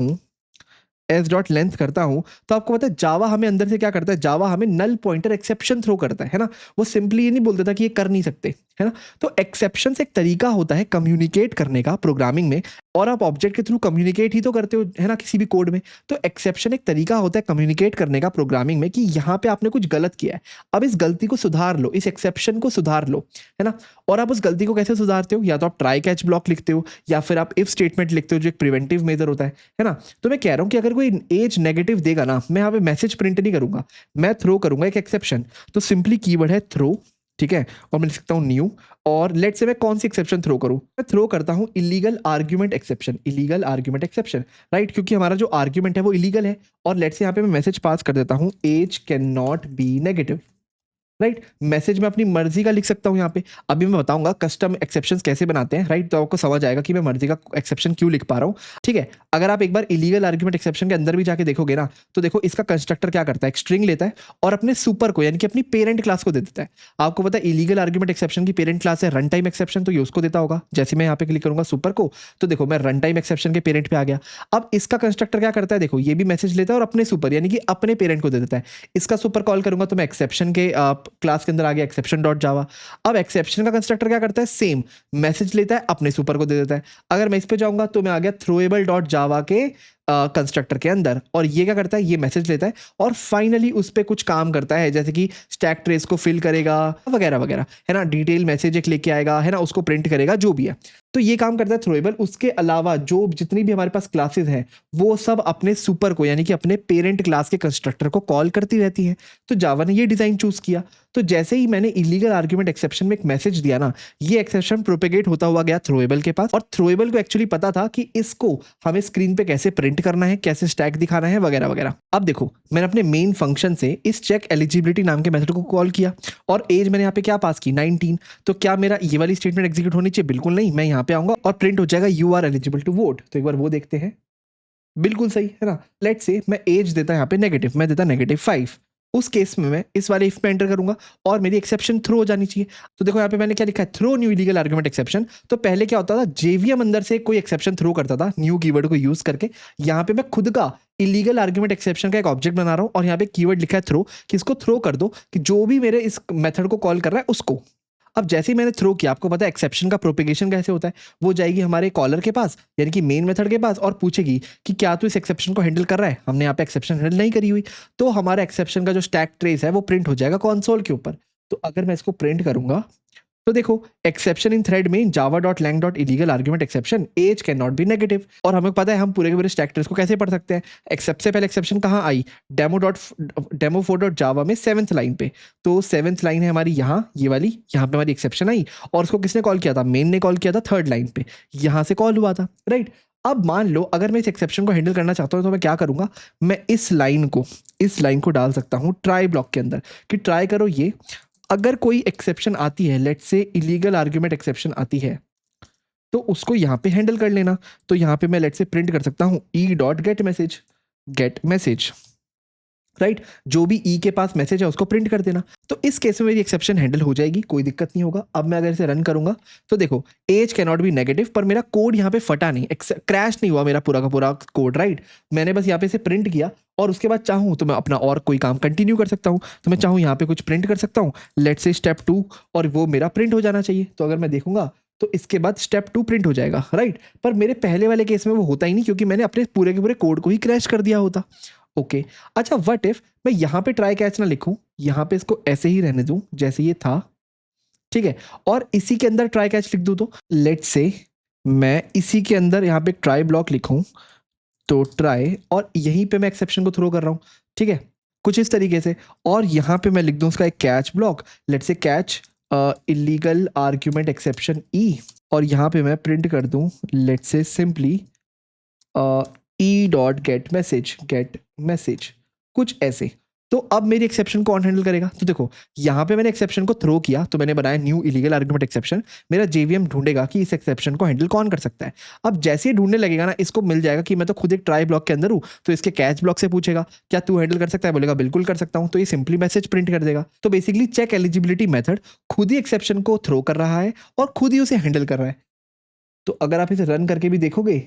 हूँ, तो आपको पता है जावा हमें अंदर से क्या करता है, जावा हमें नल पॉइंटर एक्सेप्शन थ्रो करता है ना। वो सिंपली ये नहीं बोल देता कि ये कर नहीं सकते, है ना। तो एक्सेप्शन से एक तरीका होता है कम्युनिकेट करने का प्रोग्रामिंग में, और आप ऑब्जेक्ट के थ्रू कम्युनिकेट ही तो करते हो, है ना, किसी भी कोड में। तो एक्सेप्शन एक तरीका होता है कम्युनिकेट करने का प्रोग्रामिंग में, कि यहाँ पे आपने कुछ गलत किया है, अब इस गलती को सुधार लो, इस एक्सेप्शन को सुधार लो, है ना। और आप उस गलती को कैसे सुधारते हो, या तो आप ट्राई कैच ब्लॉक लिखते हो, या फिर आप इफ स्टेटमेंट लिखते हो, जो एक प्रिवेंटिव मेजर होता है ना। तो मैं कह रहा हूँ कि अगर कोई एज नेगेटिव देगा ना, मैं यहाँ पे मैसेज प्रिंट नहीं करूंगा, मैं थ्रो करूंगा एक एक्सेप्शन। तो सिंपली कीवर्ड है थ्रो, ठीक है, और मैं लिख सकता हूँ न्यू, और लेट से मैं कौन सी एक्सेप्शन थ्रो करूं, मैं थ्रो करता हूं इलीगल आर्ग्यूमेंट एक्सेप्शन, राइट, क्योंकि हमारा जो आर्ग्यूमेंट है वो इलीगल है। और लेट से यहाँ पे मैं मैसेज पास कर देता हूं age can not be negative, right. Message में अपनी मर्जी का लिख सकता हूँ यहाँ पे। अभी मैं बताऊंगा कस्टम एक्सेप्शंस कैसे बनाते हैं, राइट, तो आपको समझ आएगा कि मैं मर्जी का एक्सेप्शन क्यों लिख पा रहा हूँ, ठीक है। अगर आप एक बार इलीगल आर्ग्यूमेंट एक्सेप्शन के अंदर भी जाके देखोगे ना, तो देखो इसका कंस्ट्रक्टर क्या करता है, एक स्ट्रिंग लेता है और अपने सुपर को, यानी कि अपनी पेरेंट क्लास को दे देता है। आपको पता है इलीगल आर्ग्यूमेंट एक्सेप्शन की पेरेंट क्लास है रन टाइम एक्सेप्शन, तो ये उसको देता होगा। जैसे मैं यहाँ पे क्लिक करूंगा सुपर को, तो देखो मैं रन टाइम एक्सेप्शन के पेरेंट पे आ गया। अब इसका कंस्ट्रक्टर क्या करता है, देखो ये भी मैसेज लेता है और अपने सुपर, यानी कि अपने पेरेंट को दे देता है। इसका सुपर कॉल करूंगा तो मैं एक्सेप्शन के क्लास के अंदर आ गया, एक्सेप्शन डॉट जावा। अब एक्सेप्शन का कंस्ट्रक्टर क्या करता है, सेम मैसेज लेता है, अपने सुपर को दे देता है। अगर मैं इस पे जाऊंगा तो मैं आ गया थ्रोएबल डॉट जावा के कंस्ट्रक्टर के अंदर, और ये क्या करता है, ये मैसेज लेता है और फाइनली उस पर कुछ काम करता है, जैसे कि स्टैक ट्रेस को फिल करेगा वगैरह वगैरह, है ना, डिटेल मैसेज एक लेके आएगा, है ना, उसको प्रिंट करेगा, जो भी है। तो ये काम करता है थ्रोएबल। उसके अलावा जो जितनी भी हमारे पास क्लासेस हैं, वो सब अपने सुपर को, यानी कि अपने पेरेंट क्लास के कंस्ट्रक्टर को कॉल करती रहती हैं। तो जावा ने ये डिजाइन चूज किया। तो जैसे ही मैंने इलीगल आर्ग्यूमेंट एक्सेप्शन में एक मैसेज दिया ना, ये एक्सेप्शन प्रोपेगेट होता हुआ गया थ्रोएबल के पास, और थ्रोएबल को एक्चुअली पता था कि इसको हमें स्क्रीन पे कैसे प्रिंट करना है, कैसे स्टैक दिखाना है, वगैरह वगैरह। अब देखो मैंने अपने मेन फंक्शन से इस चेक एलिजिबिलिटी नाम के मेथड को कॉल किया, और एज मैंने यहाँ पे क्या पास की, 19। तो क्या मेरा ये वाली स्टेटमेंट एग्जीक्यूट होनी चाहिए? बिल्कुल नहीं। मैं यहाँ पे आऊंगा और प्रिंट हो जाएगा you are eligible to vote. तो एक बार वो देखते हैं, बिल्कुल सही है ना। लेट्स से मैं एज देता यहाँ पे नेगेटिव, मैं देता -5। उस केस में मैं इस वाले इफ में एंटर करूंगा और मेरी एक्सेप्शन थ्रो हो जानी चाहिए। तो देखो यहाँ पे मैंने क्या लिखा है, throw new illegal argument exception. तो पहले क्या होता था, जेवीएम अंदर से कोई एक्सेप्शन थ्रो करता था न्यू कीवर्ड को यूज करके। यहाँ पे मैं खुद का इलीगल आर्गुमेंट एक्सेप्शन का एक ऑब्जेक्ट बना रहा हूँ, और यहाँ पे कीवर्ड लिखा है थ्रो, कि इसको थ्रो कर दो कि जो भी मेरे इस मेथड को कॉल कर रहा है उसको। अब जैसे ही मैंने थ्रो किया, आपको पता है एक्सेप्शन का प्रोपेगेशन कैसे होता है, वो जाएगी हमारे कॉलर के पास, यानी कि मेन मेथड के पास, और पूछेगी कि क्या तू इस एक्सेप्शन को हैंडल कर रहा है। हमने यहाँ पे एक्सेप्शन हैंडल नहीं करी हुई, तो हमारा एक्सेप्शन का जो स्टैक ट्रेस है वो प्रिंट हो जाएगा कंसोल के ऊपर। तो अगर मैं इसको प्रिंट करूंगा तो देखो एक्सेप्शन इन थ्रेड में java.lang.illegal argument exception age can not be negative. और हमें पता है हम पूरे के पूरे स्टैक ट्रेस को कैसे पढ़ सकते हैं। एक्सेप्ट से पहले एक्सेप्शन कहाँ आई, demo4.java में 7th लाइन पे। तो 7th लाइन है हमारी यहाँ, ये वाली, यहाँ पे हमारी एक्सेप्शन आई, और उसको किसने कॉल किया था, मेन ने कॉल किया था 3rd लाइन पे, यहाँ से कॉल हुआ था, राइट। अब मान लो अगर मैं इस एक्सेप्शन को हैंडल करना चाहता हूँ, तो मैं क्या करूंगा, मैं इस लाइन को डाल सकता हूँ ट्राई ब्लॉक के अंदर, कि ट्राई करो ये, अगर कोई एक्सेप्शन आती है, let's say illegal argument exception आती है, तो उसको यहाँ पे हैंडल कर लेना। तो यहाँ पे मैं लेट्स से प्रिंट कर सकता हूँ गेट मैसेज, राइट। जो भी ई के पास मैसेज है उसको प्रिंट कर देना। तो इस केस में मेरी एक्सेप्शन हैंडल हो जाएगी, कोई दिक्कत नहीं होगा। अब मैं अगर इसे रन करूंगा तो देखो age can not be negative, पर मेरा कोड यहाँ पे फटा नहीं, क्रैश नहीं हुआ मेरा पूरा का पूरा कोड, राइट। मैंने बस यहाँ पे इसे प्रिंट किया, और उसके बाद चाहूँ तो मैं अपना और कोई काम कंटिन्यू कर सकता हूँ। तो मैं चाहूँ यहाँ पे कुछ प्रिंट कर सकता हूँ, लेट्स से स्टेप 2, और वो मेरा प्रिंट हो जाना चाहिए। तो अगर मैं देखूंगा तो इसके बाद स्टेप 2 प्रिंट हो जाएगा, राइट। पर मेरे पहले वाले केस में वो होता ही नहीं, क्योंकि मैंने अपने पूरे के पूरे कोड को ही क्रैश कर दिया होता। ओके, अच्छा व्हाट इफ मैं यहाँ पे ट्राई कैच ना लिखूं, यहाँ पे इसको ऐसे ही रहने दूं जैसे ये था, ठीक है, और इसी के अंदर ट्राई कैच लिख दूं, तो लेट्स से मैं इसी के अंदर यहाँ पे ट्राई ब्लॉक लिखूं, तो ट्राई, और यहीं पे मैं एक्सेप्शन को थ्रो कर रहा हूँ, ठीक है, कुछ इस तरीके से। और यहाँ पे मैं लिख दूँ उसका एक catch block, let's say catch illegal argument exception E, और यहाँ पे मैं प्रिंट कर दूँ let's say simply E dot get message, कुछ ऐसे। तो अब मेरी एक्सेप्शन कौन हैंडल करेगा? तो देखो यहाँ पे मैंने एक्सेप्शन को थ्रो किया, तो मैंने बनाया न्यू इलीगल आर्गुमेंट एक्सेप्शन। मेरा जेवीएम ढूंढेगा कि इस एक्सेप्शन को हैंडल कौन कर सकता है। अब जैसे ही ढूंढने लगेगा ना, इसको मिल जाएगा कि मैं तो खुद एक ट्राई ब्लॉक के अंदर हूँ, तो इसके कैच ब्लॉक से पूछेगा क्या तू हैंडल कर सकता है, बोलेगा बिल्कुल कर सकता हूँ, तो ये सिंपली मैसेज प्रिंट कर देगा। तो बेसिकली चेक एलिजिबिलिटी मेथड खुद ही एक्सेप्शन को थ्रो कर रहा है और खुद ही उसे हैंडल कर रहा है। तो अगर आप इसे रन करके भी देखोगे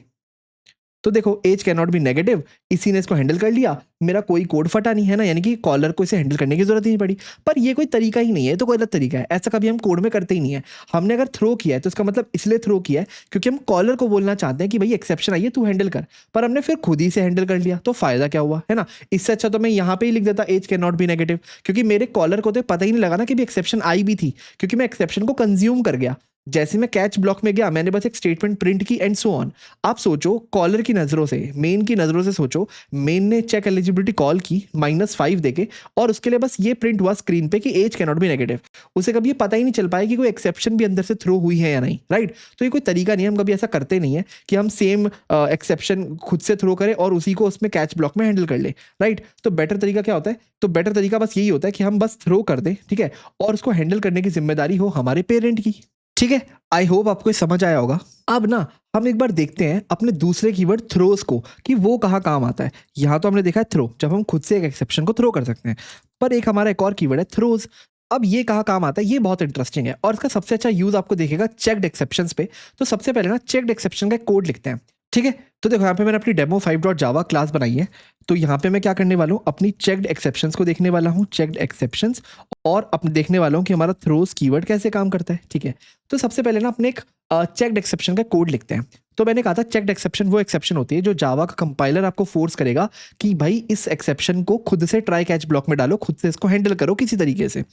तो देखो age can not be negative, इसी ने इसको हैंडल कर लिया, मेरा कोई कोड फटा नहीं है ना, यानी कि कॉलर को इसे हैंडल करने की जरूरत ही नहीं पड़ी। पर ये कोई तरीका ही नहीं है, तो कोई अलग तरीका है, ऐसा कभी हम कोड में करते ही नहीं है। हमने अगर थ्रो किया है तो इसका मतलब इसलिए थ्रो किया है क्योंकि हम कॉलर को बोलना चाहते हैं कि भाई एक्सेप्शन आई है तू हैंडल कर, पर हमने फिर खुद ही से हैंडल कर लिया, तो फायदा क्या हुआ, है ना। इससे अच्छा तो मैं यहाँ पे ही लिख देता age can not be negative, क्योंकि मेरे कॉलर को तो पता ही नहीं लगा ना कि भी एक्सेप्शन आई भी थी, क्योंकि मैं एक्सेप्शन को कंज्यूम कर गया। जैसे मैं कैच ब्लॉक में गया, मैंने बस एक स्टेटमेंट प्रिंट की एंड सो ऑन। आप सोचो कॉलर की नजरों से, मेन की नजरों से सोचो, मेन ने चेक एलिजिबिलिटी कॉल की -5 देके, और उसके लिए बस ये प्रिंट हुआ स्क्रीन पे कि age can not be negative. उसे कभी ये पता ही नहीं चल पाया कि कोई एक्सेप्शन भी अंदर से थ्रो हुई है या नहीं, राइट। तो ये कोई तरीका नहीं है, हम कभी ऐसा करते नहीं है कि हम सेम एक्सेप्शन खुद से थ्रो करें और उसी को उसमें कैच ब्लॉक में हैंडल कर ले, राइट। तो बेटर तरीका क्या होता है? तो बेटर तरीका बस यही होता है कि हम बस थ्रो कर दें, ठीक है, और उसको हैंडल करने की जिम्मेदारी हो हमारे पेरेंट की, ठीक है। आई होप आपको ये समझ आया होगा। अब ना हम एक बार देखते हैं अपने दूसरे कीवर्ड थ्रोस को कि वो कहाँ काम आता है। यहाँ तो हमने देखा है थ्रो, जब हम खुद से एक एक्सेप्शन को थ्रो कर सकते हैं, पर एक हमारा एक और कीवर्ड है थ्रोज। अब ये कहाँ काम आता है, ये बहुत इंटरेस्टिंग है, और इसका सबसे अच्छा यूज आपको देखेगा चेक्ड एक्सेप्शंस पे। तो सबसे पहले ना चेक्ड एक्सेप्शन का कोड लिखते हैं, ठीक है। तो देखो यहाँ पे मैंने अपनी डेमो 5.java क्लास बनाई है, तो यहाँ पे मैं क्या करने वाला हूँ, अपनी चेक्ड एक्सेप्शंस को देखने वाला हूँ, चेक्ड एक्सेप्शंस, और अपने देखने वाला हूँ कि हमारा थ्रोस कीवर्ड कैसे काम करता है, ठीक है। तो सबसे पहले ना अपने एक चेक्ड एक्सेप्शन का कोड लिखते हैं। तो मैंने कहा था चेक्ड एक्सेप्शन वो एक्सेप्शन होती है जो जावा का कंपाइलर आपको फोर्स करेगा कि भाई इस एक्सेप्शन को खुद से ट्राई कैच ब्लॉक में डालो, खुद से इसको हैंडल करो किसी तरीके से।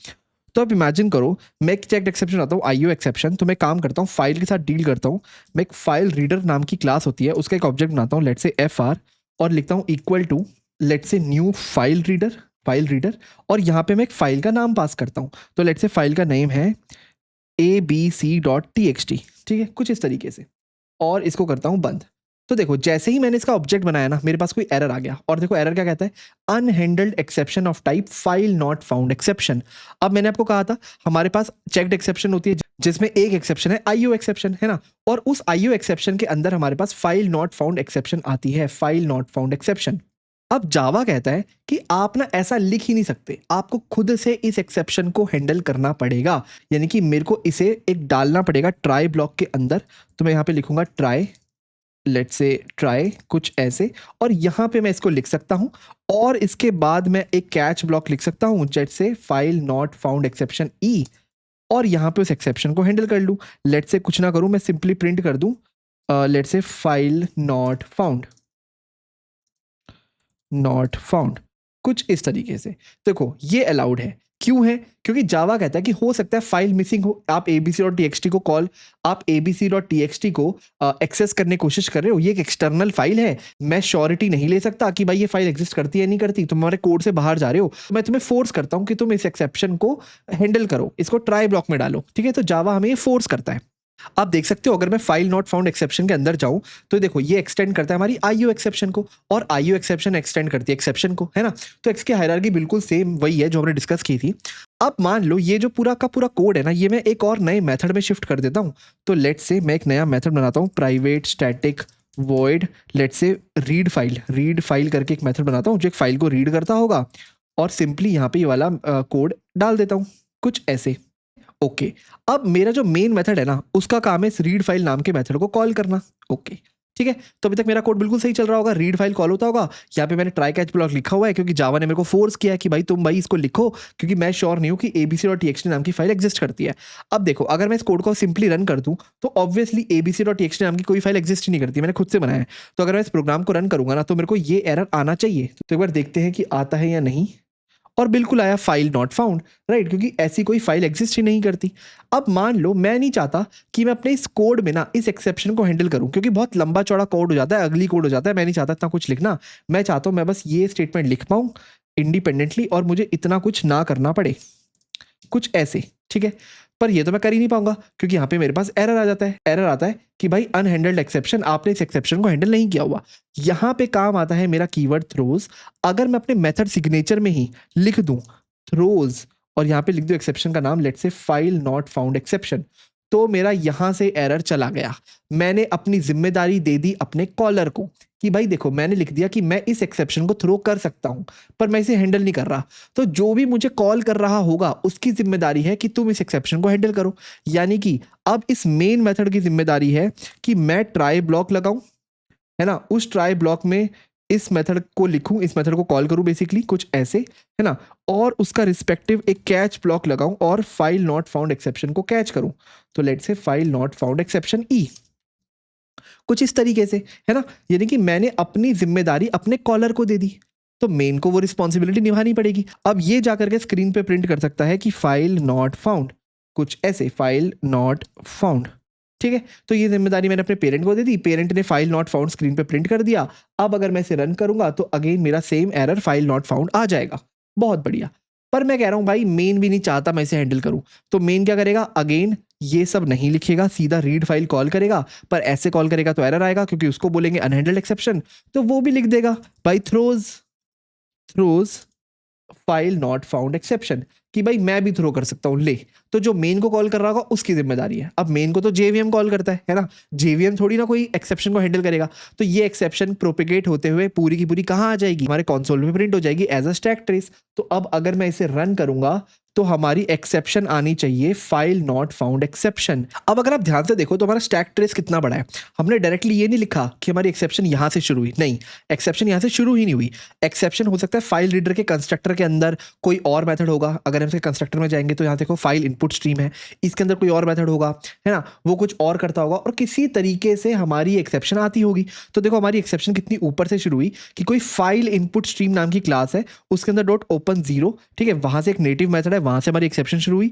तो आप इमेजिन करो मैं एक चेक्ड एक्सेप्शन आता हूँ IO एक्सेप्शन, तो मैं काम करता हूँ फाइल के साथ डील करता हूँ। मैं एक फाइल रीडर नाम की क्लास होती है, उसका एक ऑब्जेक्ट बनाता हूँ, लेट्स से FR, और लिखता हूँ equal to let's say new file reader, और यहाँ पे मैं एक फाइल का नाम पास करता हूँ। तो लेट्स से फाइल का नेम है abc.txt, ठीक है, कुछ इस तरीके से, और इसको करता हूँ बंद। तो देखो जैसे ही मैंने इसका ऑब्जेक्ट बनाया ना, मेरे पास कोई एरर आ गया, और देखो एरर क्या कहता है, unhandled exception of type file not found exception. अब मैंने आपको कहा था हमारे पास चेक्ड एक्सेप्शन होती है जिसमें एक एक्सेप्शन है IO एक्सेप्शन, है ना, और उस IO एक्सेप्शन के अंदर हमारे पास फाइल नॉट फाउंड एक्सेप्शन आती है, फाइल नॉट फाउंड एक्सेप्शन। अब जावा कहता है कि आप ना ऐसा लिख ही नहीं सकते, आपको खुद से इस एक्सेप्शन को हैंडल करना पड़ेगा, यानी कि मेरे को इसे एक डालना पड़ेगा ट्राई ब्लॉक के अंदर। तो मैं यहाँ पे लिखूंगा ट्राई, लेट्स से ट्राई, कुछ ऐसे, और यहाँ पे मैं इसको लिख सकता हूँ, और इसके बाद मैं एक कैच ब्लॉक लिख सकता हूँ जेट से file not found exception E, और यहाँ पे उस एक्सेप्शन को हैंडल कर लूँ। लेट्स से कुछ ना करूँ, मैं सिंपली प्रिंट कर दूँ let's say file not found, कुछ इस तरीके से। देखो ये अलाउड है, क्यों है? क्योंकि जावा कहता है कि हो सकता है फाइल मिसिंग हो, आप abc.txt को abc.txt को एक्सेस करने की कोशिश कर रहे हो, ये एक एक्सटर्नल फाइल है, मैं श्योरिटी नहीं ले सकता कि भाई ये फाइल एग्जिस्ट करती है नहीं करती, तुम हमारे कोड से बाहर जा रहे हो, तो मैं तुम्हें फोर्स करता हूँ कि तुम इस एक्सेप्शन को हैंडल करो, इसको ट्राई ब्लॉक में डालो, ठीक है। तो जावा हमें ये फोर्स करता है। आप देख सकते हो अगर मैं फाइल नॉट फाउंड एक्सेप्शन के अंदर जाऊं तो देखो ये एक्सटेंड करता है हमारी IO एक्सेप्शन को, और IO एक्सेप्शन एक्सटेंड करती है एक्सेप्शन को, है ना। तो इसकी हायरार्की बिल्कुल सेम वही है जो हमने डिस्कस की थी। अब मान लो ये जो पूरा का पूरा कोड है ना, ये मैं एक और नए मेथड में शिफ्ट कर देता हूं। तो लेट्स से मैं एक नया मेथड बनाता हूं, private static void let's say read file करके एक मेथड बनाता हूं जो एक फाइल को रीड करता होगा, और सिंपली यहाँ पे ये वाला कोड डाल देता हूँ, कुछ ऐसे। ओके अब मेरा जो मेन मेथड है ना, उसका काम है इस रीड फाइल नाम के मेथड को कॉल करना। ओके ठीक है, तो अभी तक मेरा कोड बिल्कुल सही चल रहा होगा, रीड फाइल कॉल होता होगा, यहाँ पे मैंने ट्राई कैच ब्लॉक लिखा हुआ है क्योंकि जावा ने मेरे को फोर्स किया है कि भाई तुम भाई इसको लिखो, क्योंकि मैं श्योर नहीं हूँ कि abc.txt नाम की फाइल एग्जिस्ट करती है। अब देखो, अगर मैं इस कोड को सिंपली रन कर दूं तो ऑब्वियसली abc.txt नाम की कोई फाइल एग्जिस्ट ही नहीं करती, मैंने खुद से बनाया है। तो अगर मैं इस प्रोग्राम को रन करूंगा ना तो मेरे को ये एरर आना चाहिए। तो एक बार देखते हैं कि आता है या नहीं, और बिल्कुल आया, फाइल नॉट फाउंड, राइट, क्योंकि ऐसी कोई फाइल एग्जिस्ट ही नहीं करती। अब मान लो मैं नहीं चाहता कि मैं अपने इस कोड में ना इस एक्सेप्शन को हैंडल करूं, क्योंकि बहुत लंबा चौड़ा कोड हो जाता है, अगली कोड हो जाता है, मैं नहीं चाहता इतना कुछ लिखना। मैं चाहता हूं मैं बस ये स्टेटमेंट लिख पाऊं इंडिपेंडेंटली और मुझे इतना कुछ ना करना पड़े, कुछ ऐसे, ठीक है। पर ये तो मैं कर ही नहीं पाऊंगा क्योंकि यहाँ पे मेरे पास एरर आ जाता है, एरर आता है कि भाई अनहैंडल्ड एक्सेप्शन, आपने इस एक्सेप्शन को हैंडल नहीं किया हुआ। यहाँ पे काम आता है मेरा कीवर्ड थ्रोज। अगर मैं अपने मेथड सिग्नेचर में ही लिख दूं थ्रोज और यहाँ पे लिख दूं एक्सेप्शन का नाम, let's say file not found exception, तो मेरा यहाँ से एरर चला गया। मैंने अपनी जिम्मेदारी दे दी अपने कॉलर को कि भाई देखो, मैंने लिख दिया कि मैं इस एक्सेप्शन को थ्रो कर सकता हूं पर मैं इसे हैंडल नहीं कर रहा, तो जो भी मुझे कॉल कर रहा होगा उसकी जिम्मेदारी है कि तुम इस एक्सेप्शन को हैंडल करो। यानी कि अब इस मेन मेथड की जिम्मेदारी है कि मैं ट्राई ब्लॉक लगाऊं, है ना, उस ट्राई ब्लॉक में इस मेथड को लिखूं, इस मेथड को कॉल करूं बेसिकली कुछ ऐसे, है ना, और उसका रिस्पेक्टिव एक कैच ब्लॉक लगाऊं और फाइल नॉट फाउंड एक्सेप्शन को कैच करूं। तो let's say file not found exception E, कुछ इस तरीके से, है ना। यानी कि मैंने अपनी जिम्मेदारी अपने कॉलर को दे दी, तो मेन को वो रिस्पॉन्सिबिलिटी निभानी पड़ेगी। अब ये जाकर के स्क्रीन पे प्रिंट कर सकता है कि फाइल नॉट फाउंड, कुछ ऐसे, फाइल नॉट फाउंड, ठीक है। तो ये जिम्मेदारी मैंने अपने पेरेंट को दे दी, पेरेंट ने फाइल नॉट फाउंड स्क्रीन पे प्रिंट कर दिया। अब अगर मैं इसे रन करूंगा तो अगेन मेरा same error file not found आ जाएगा, बहुत बढ़िया। पर मैं कह रहा हूं भाई मेन भी नहीं चाहता मैं इसे हैंडल करूं, तो मेन क्या करेगा, अगेन ये सब नहीं लिखेगा, सीधा रीड फाइल कॉल करेगा। पर ऐसे कॉल करेगा तो एरर आएगा क्योंकि उसको बोलेंगे अनहैंडल्ड एक्सेप्शन, तो वो भी लिख देगा भाई throws throws file not found exception, कि भाई मैं भी थ्रो कर सकता हूं ले। तो जो मेन को कॉल कर रहा होगा उसकी जिम्मेदारी है। अब मेन को तो जेवीएम कॉल करता है ना, जेवीएम थोड़ी ना कोई एक्सेप्शन को हैंडल करेगा। तो ये एक्सेप्शन प्रोपिगेट होते हुए पूरी की पूरी कहां आ जाएगी, हमारे कंसोल में प्रिंट हो जाएगी एज अ स्टैक ट्रेस। तो अब अगर मैं इसे रन करूंगा तो हमारी एक्सेप्शन आनी चाहिए फाइल नॉट फाउंड एक्सेप्शन। अब अगर आप ध्यान से देखो तो हमारा स्टैक ट्रेस कितना बड़ा है। हमने डायरेक्टली ये नहीं लिखा कि हमारी एक्सेप्शन यहां से शुरू हुई, नहीं, एक्सेप्शन यहां से शुरू ही नहीं हुई। एक्सेप्शन हो सकता है फाइल रीडर के कंस्ट्रक्टर के अंदर कोई और मेथड होगा। अगर हम इसके कंस्ट्रक्टर में जाएंगे तो यहाँ देखो फाइल इनपुट स्ट्रीम है, इसके अंदर कोई और मेथड होगा, है ना, वो कुछ और करता होगा और किसी तरीके से हमारी एक्सेप्शन आती होगी। तो देखो हमारी एक्सेप्शन कितनी ऊपर से शुरू हुई कि कोई फाइल इनपुट स्ट्रीम नाम की क्लास है, उसके अंदर डॉट ओपन जीरो, ठीक है, वहां से एक नेटिव मेथड है, वहां से हमारी एक्सेप्शन शुरू हुई।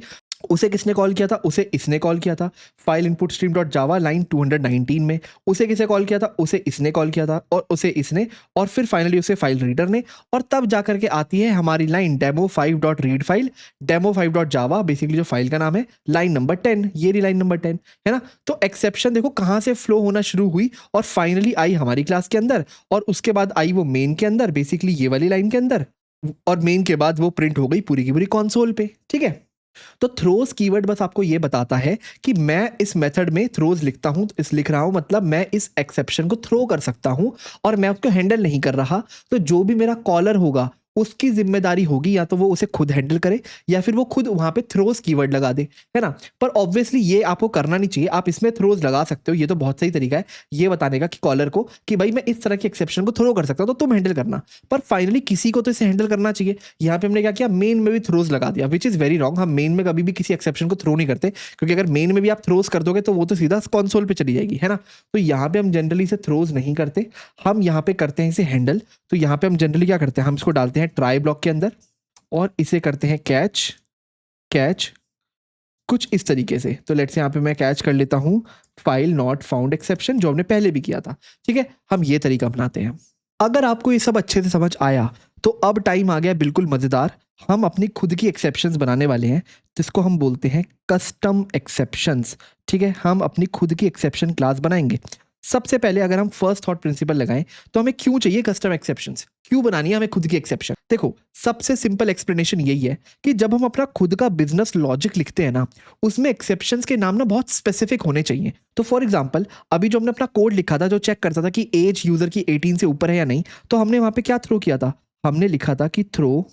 उसे किसने कॉल किया था, उसे इसने कॉल किया था, फाइल इनपुट स्ट्रीम डॉट जावा लाइन 219 में। उसे किसे कॉल किया था, उसे इसने कॉल किया था, और उसे इसने, और फिर फाइनली उसे फाइल रीडर ने। और तब जाकर के आती है हमारी line demo 5 dot read file, demo 5 dot जावा, बेसिकली जो फाइल का नाम है, लाइन नंबर 10, ये रही लाइन नंबर 10, है ना। तो एक्सेप्शन देखो कहां से फ्लो होना शुरू हुई और फाइनली आई हमारी क्लास के अंदर, और उसके बाद आई वो मेन के अंदर, बेसिकली ये वाली लाइन के अंदर, और मेन के बाद वो प्रिंट हो गई पूरी की पूरी कंसोल पे, ठीक है। तो थ्रोज कीवर्ड बस आपको ये बताता है कि मैं इस मेथड में थ्रोज लिखता हूं, इस लिख रहा हूं, मतलब मैं इस एक्सेप्शन को थ्रो कर सकता हूं और मैं उसको हैंडल नहीं कर रहा। तो जो भी मेरा कॉलर होगा उसकी जिम्मेदारी होगी या तो वो उसे खुद हैंडल करे या फिर वो खुद वहां पे थ्रोज कीवर्ड लगा दे, है ना। पर ऑब्वियसली ये आपको करना नहीं चाहिए, आप इसमें थ्रोज लगा सकते हो, ये तो बहुत सही तरीका है ये बताने का कि कॉलर को कि भाई मैं इस तरह की एक्सेप्शन को थ्रो कर सकता हूं तो तुम हैंडल करना। पर फाइनली किसी को तो इसे हैंडल करना चाहिए। यहाँ पे हमने क्या किया, मेन में भी थ्रोज लगा दिया, विच इज वेरी रॉन्ग। हम मेन में कभी भी किसी एक्सेप्शन को थ्रो नहीं करते, क्योंकि अगर मेन में भी आप थ्रोज कर दोगे तो वो तो सीधा कंसोल पे चली जाएगी, है ना। तो यहाँ पे हम जनरली इसे थ्रोज नहीं करते, हम यहाँ पे करते हैं इसे हैंडल। तो यहाँ पे हम जनरली क्या करते हैं, हम इसको डालते हैं ट्राई ब्लॉक के अंदर और इसे करते हैं कैच कैच कुछ इस तरीके से। तो लेट्स से यहाँ पे मैं कैच कर लेता हूँ फाइल नॉट फाउंड एक्सेप्शन, जो हमने पहले भी किया था, ठीक है। हम ये तरीका अपनाते हैं। अगर आपको ये सब अच्छे से समझ आया तो अब टाइम आ गया बिल्कुल मजेदार, हम अपनी खुद की एक्सेप्शंस बनाने वाले हैं, जिसको हम बोलते हैं कस्टम एक्सेप्शंस, ठीक है। हम अपनी खुद की एक्सेप्शन क्लास बनाएंगे। सबसे पहले अगर हम फर्स्ट थॉट प्रिंसिपल लगाएं तो हमें क्यों चाहिए कस्टम एक्सेप्शंस, क्यों बनानी है हमें खुद की एक्सेप्शन। देखो सबसे सिंपल एक्सप्लेनेशन यही है कि जब हम अपना खुद का बिजनेस लॉजिक लिखते हैं ना, उसमें एक्सेप्शंस के नाम ना बहुत स्पेसिफिक होने चाहिए। तो फॉर एग्जांपल अभी जो हमने अपना कोड लिखा था जो चेक करता था कि एज यूजर की 18 से ऊपर है या नहीं, तो हमने वहां पे क्या थ्रो किया था, हमने लिखा था कि throw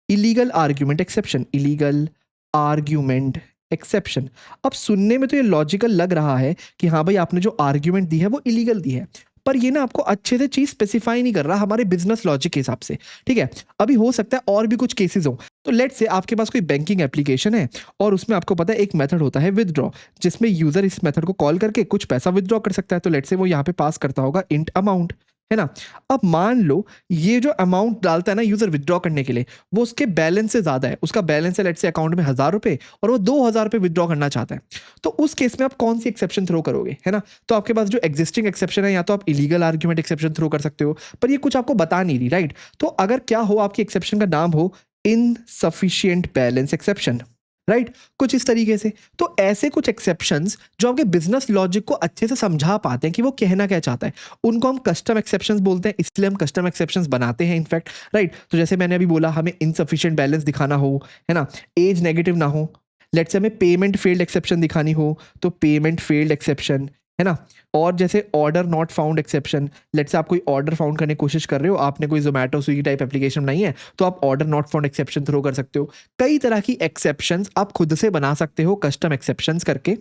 illegal argument exception, illegal argument exception. अब सुनने में तो ये लॉजिकल लग रहा है कि हाँ भाई आपने जो आर्ग्यूमेंट दी है वो इलीगल दी है, पर ये ना आपको अच्छे से चीज स्पेसिफाई नहीं कर रहा हमारे बिजनेस लॉजिक के हिसाब से। ठीक है, अभी हो सकता है और भी कुछ केसेस हो। तो लेट्स से आपके पास कोई बैंकिंग एप्लीकेशन है और उसमें आपको पता है एक मेथड होता है विदड्रॉ, जिसमें यूजर इस मेथड को कॉल करके कुछ पैसा विदड्रॉ कर सकता है। तो लेट्स से वो यहाँ पे पास करता होगा इंट अमाउंट, है ना। अब मान लो ये जो अमाउंट डालता है ना यूजर विदड्रॉ करने के लिए, वो उसके बैलेंस से ज्यादा है। उसका बैलेंस है लेट्स से अकाउंट में 1,000 रुपए और वो 2,000 रुपए विदड्रॉ करना चाहता है। तो उस केस में आप कौन सी एक्सेप्शन थ्रो करोगे, है ना। तो आपके पास जो एग्जिस्टिंग एक्सेप्शन है, या तो आप इलीगल आर्ग्यूमेंट एक्सेप्शन थ्रो कर सकते हो, पर ये कुछ आपको बता नहीं रही, राइट। तो अगर क्या हो आपकी एक्सेप्शन का नाम हो इनसफिशिएंट बैलेंस एक्सेप्शन, राइट, कुछ इस तरीके से। तो ऐसे कुछ एक्सेप्शंस जो आपके बिजनेस लॉजिक को अच्छे से समझा पाते हैं कि वो कहना क्या चाहता है, उनको हम कस्टम एक्सेप्शंस बोलते हैं। इसलिए हम कस्टम एक्सेप्शंस बनाते हैं इनफैक्ट, राइट। तो जैसे मैंने अभी बोला, हमें इनसफिशिएंट बैलेंस दिखाना हो, है ना, एज नेगेटिव ना हो, लेट्स से हमें पेमेंट फेल्ड एक्सेप्शन दिखानी हो तो पेमेंट फेल्ड एक्सेप्शन, है ना। और जैसे order not found exception, let's say आप कोई ऑर्डर फाउंड करने की कोशिश कर रहे हो, आपने कोई जोमेटो स्विगी टाइप एप्लीकेशन बनाई है, तो आप order not found exception throw कर सकते हो। कई तरह की एक्सेप्शंस आप खुद से बना सकते हो कस्टम एक्सेप्शंस करके।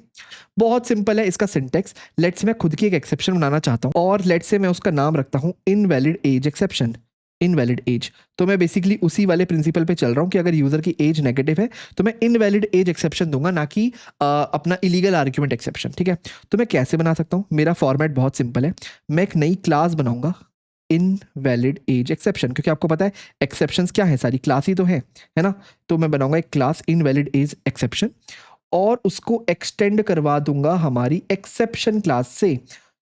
बहुत सिंपल है इसका सिंटेक्स। लेट्स मैं खुद की एक एक्सेप्शन बनाना चाहता हूँ और लेट्स से मैं उसका नाम रखता हूँ invalid age exception, invalid age. तो मैं बेसिकली उसी वाले प्रिंसिपल पे चल रहा हूँ कि अगर यूजर की एज नेगेटिव है तो मैं इनवैलिड एज एक्सेप्शन दूंगा, ना कि अपना इलीगल आर्ग्यूमेंट एक्सेप्शन। ठीक है, तो मैं कैसे बना सकता हूँ, मेरा फॉर्मेट बहुत सिंपल है। मैं एक नई क्लास बनाऊंगा इनवैलिड एज एक्सेप्शन, क्योंकि आपको पता है एक्सेप्शंस क्या है, सारी क्लास ही तो है ना। तो मैं बनाऊंगा एक क्लास इनवैलिड एज एक्सेप्शन और उसको एक्सटेंड करवा दूंगा हमारी एक्सेप्शन क्लास से,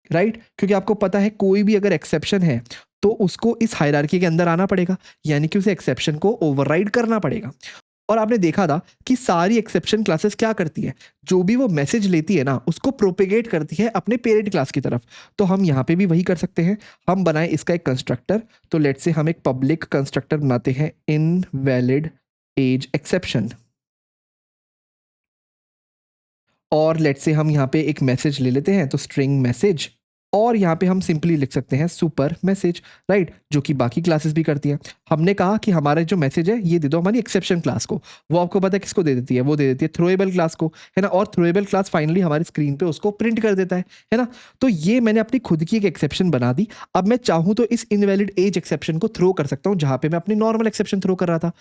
राइट। क्योंकि आपको पता है कोई भी अगर एक्सेप्शन है तो उसको इस हायरार्की के अंदर आना पड़ेगा, यानी कि उसे एक्सेप्शन को ओवरराइड करना पड़ेगा। और आपने देखा था कि सारी एक्सेप्शन क्लासेस क्या करती है, जो भी वो मैसेज लेती है ना उसको प्रोपेगेट करती है अपने पेरेंट क्लास की तरफ। तो हम यहाँ पे भी वही कर सकते हैं, हम बनाए इसका एक कंस्ट्रक्टर। तो लेट्स से हम एक पब्लिक कंस्ट्रक्टर बनाते हैं इनवैलिड एज एक्सेप्शन, और लेट्स से हम यहाँ पे एक मैसेज ले लेते हैं, तो स्ट्रिंग मैसेज, और यहाँ पे हम सिंपली लिख सकते हैं सुपर मैसेज, राइट, जो कि बाकी क्लासेस भी करती हैं। हमने कहा कि हमारा जो मैसेज है ये दे दो हमारी एक्सेप्शन क्लास को। वो आपको पता है किसको दे देती है, वो दे देती है थ्रोएबल क्लास को, है ना। और थ्रोएबल क्लास फाइनली हमारी स्क्रीन पे उसको प्रिंट कर देता है ना। तो ये मैंने अपनी खुद की एक एक्सेप्शन बना दी। अब मैं चाहूँ तो इस इनवैलिड एज एक्सेप्शन को थ्रो कर सकता हूँ जहाँ पे मैं अपनी नॉर्मल एक्सेप्शन थ्रो कर रहा था।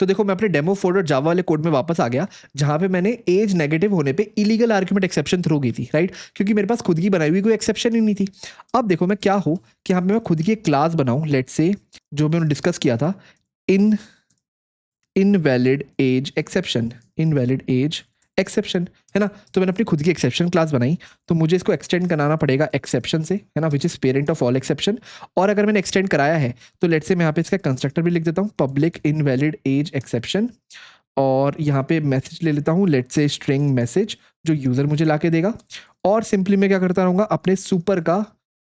तो देखो मैं अपने डेमो 4.java वाले कोड में वापस आ गया, जहां पे मैंने एज नेगेटिव होने पे इलीगल आर्गुमेंट एक्सेप्शन थ्रो की थी, राइट, क्योंकि मेरे पास खुद की बनाई हुई कोई एक्सेप्शन ही नहीं थी। अब देखो मैं क्या हो कि यहाँ पे मैं खुद की एक क्लास बनाऊं, लेट्स से जो मैंने डिस्कस किया था invalid age exception, invalid age exception, है ना। तो मैंने अपनी खुद की एक्सेप्शन क्लास बनाई, तो मुझे इसको एक्सटेंड कराना पड़ेगा एक्सेप्शन से, है ना, which is parent of all exception. और अगर मैंने एक्सटेंड कराया है तो लेट्स से मैं यहाँ पे इसका कंस्ट्रक्टर भी लिख देता हूँ पब्लिक इनवैलिड एज एक्सेप्शन, और यहाँ पे मैसेज ले लेता हूँ लेट्स से स्ट्रिंग मैसेज, जो यूजर मुझे ला के देगा। और सिंपली मैं क्या करता रहूँगा, अपने सुपर का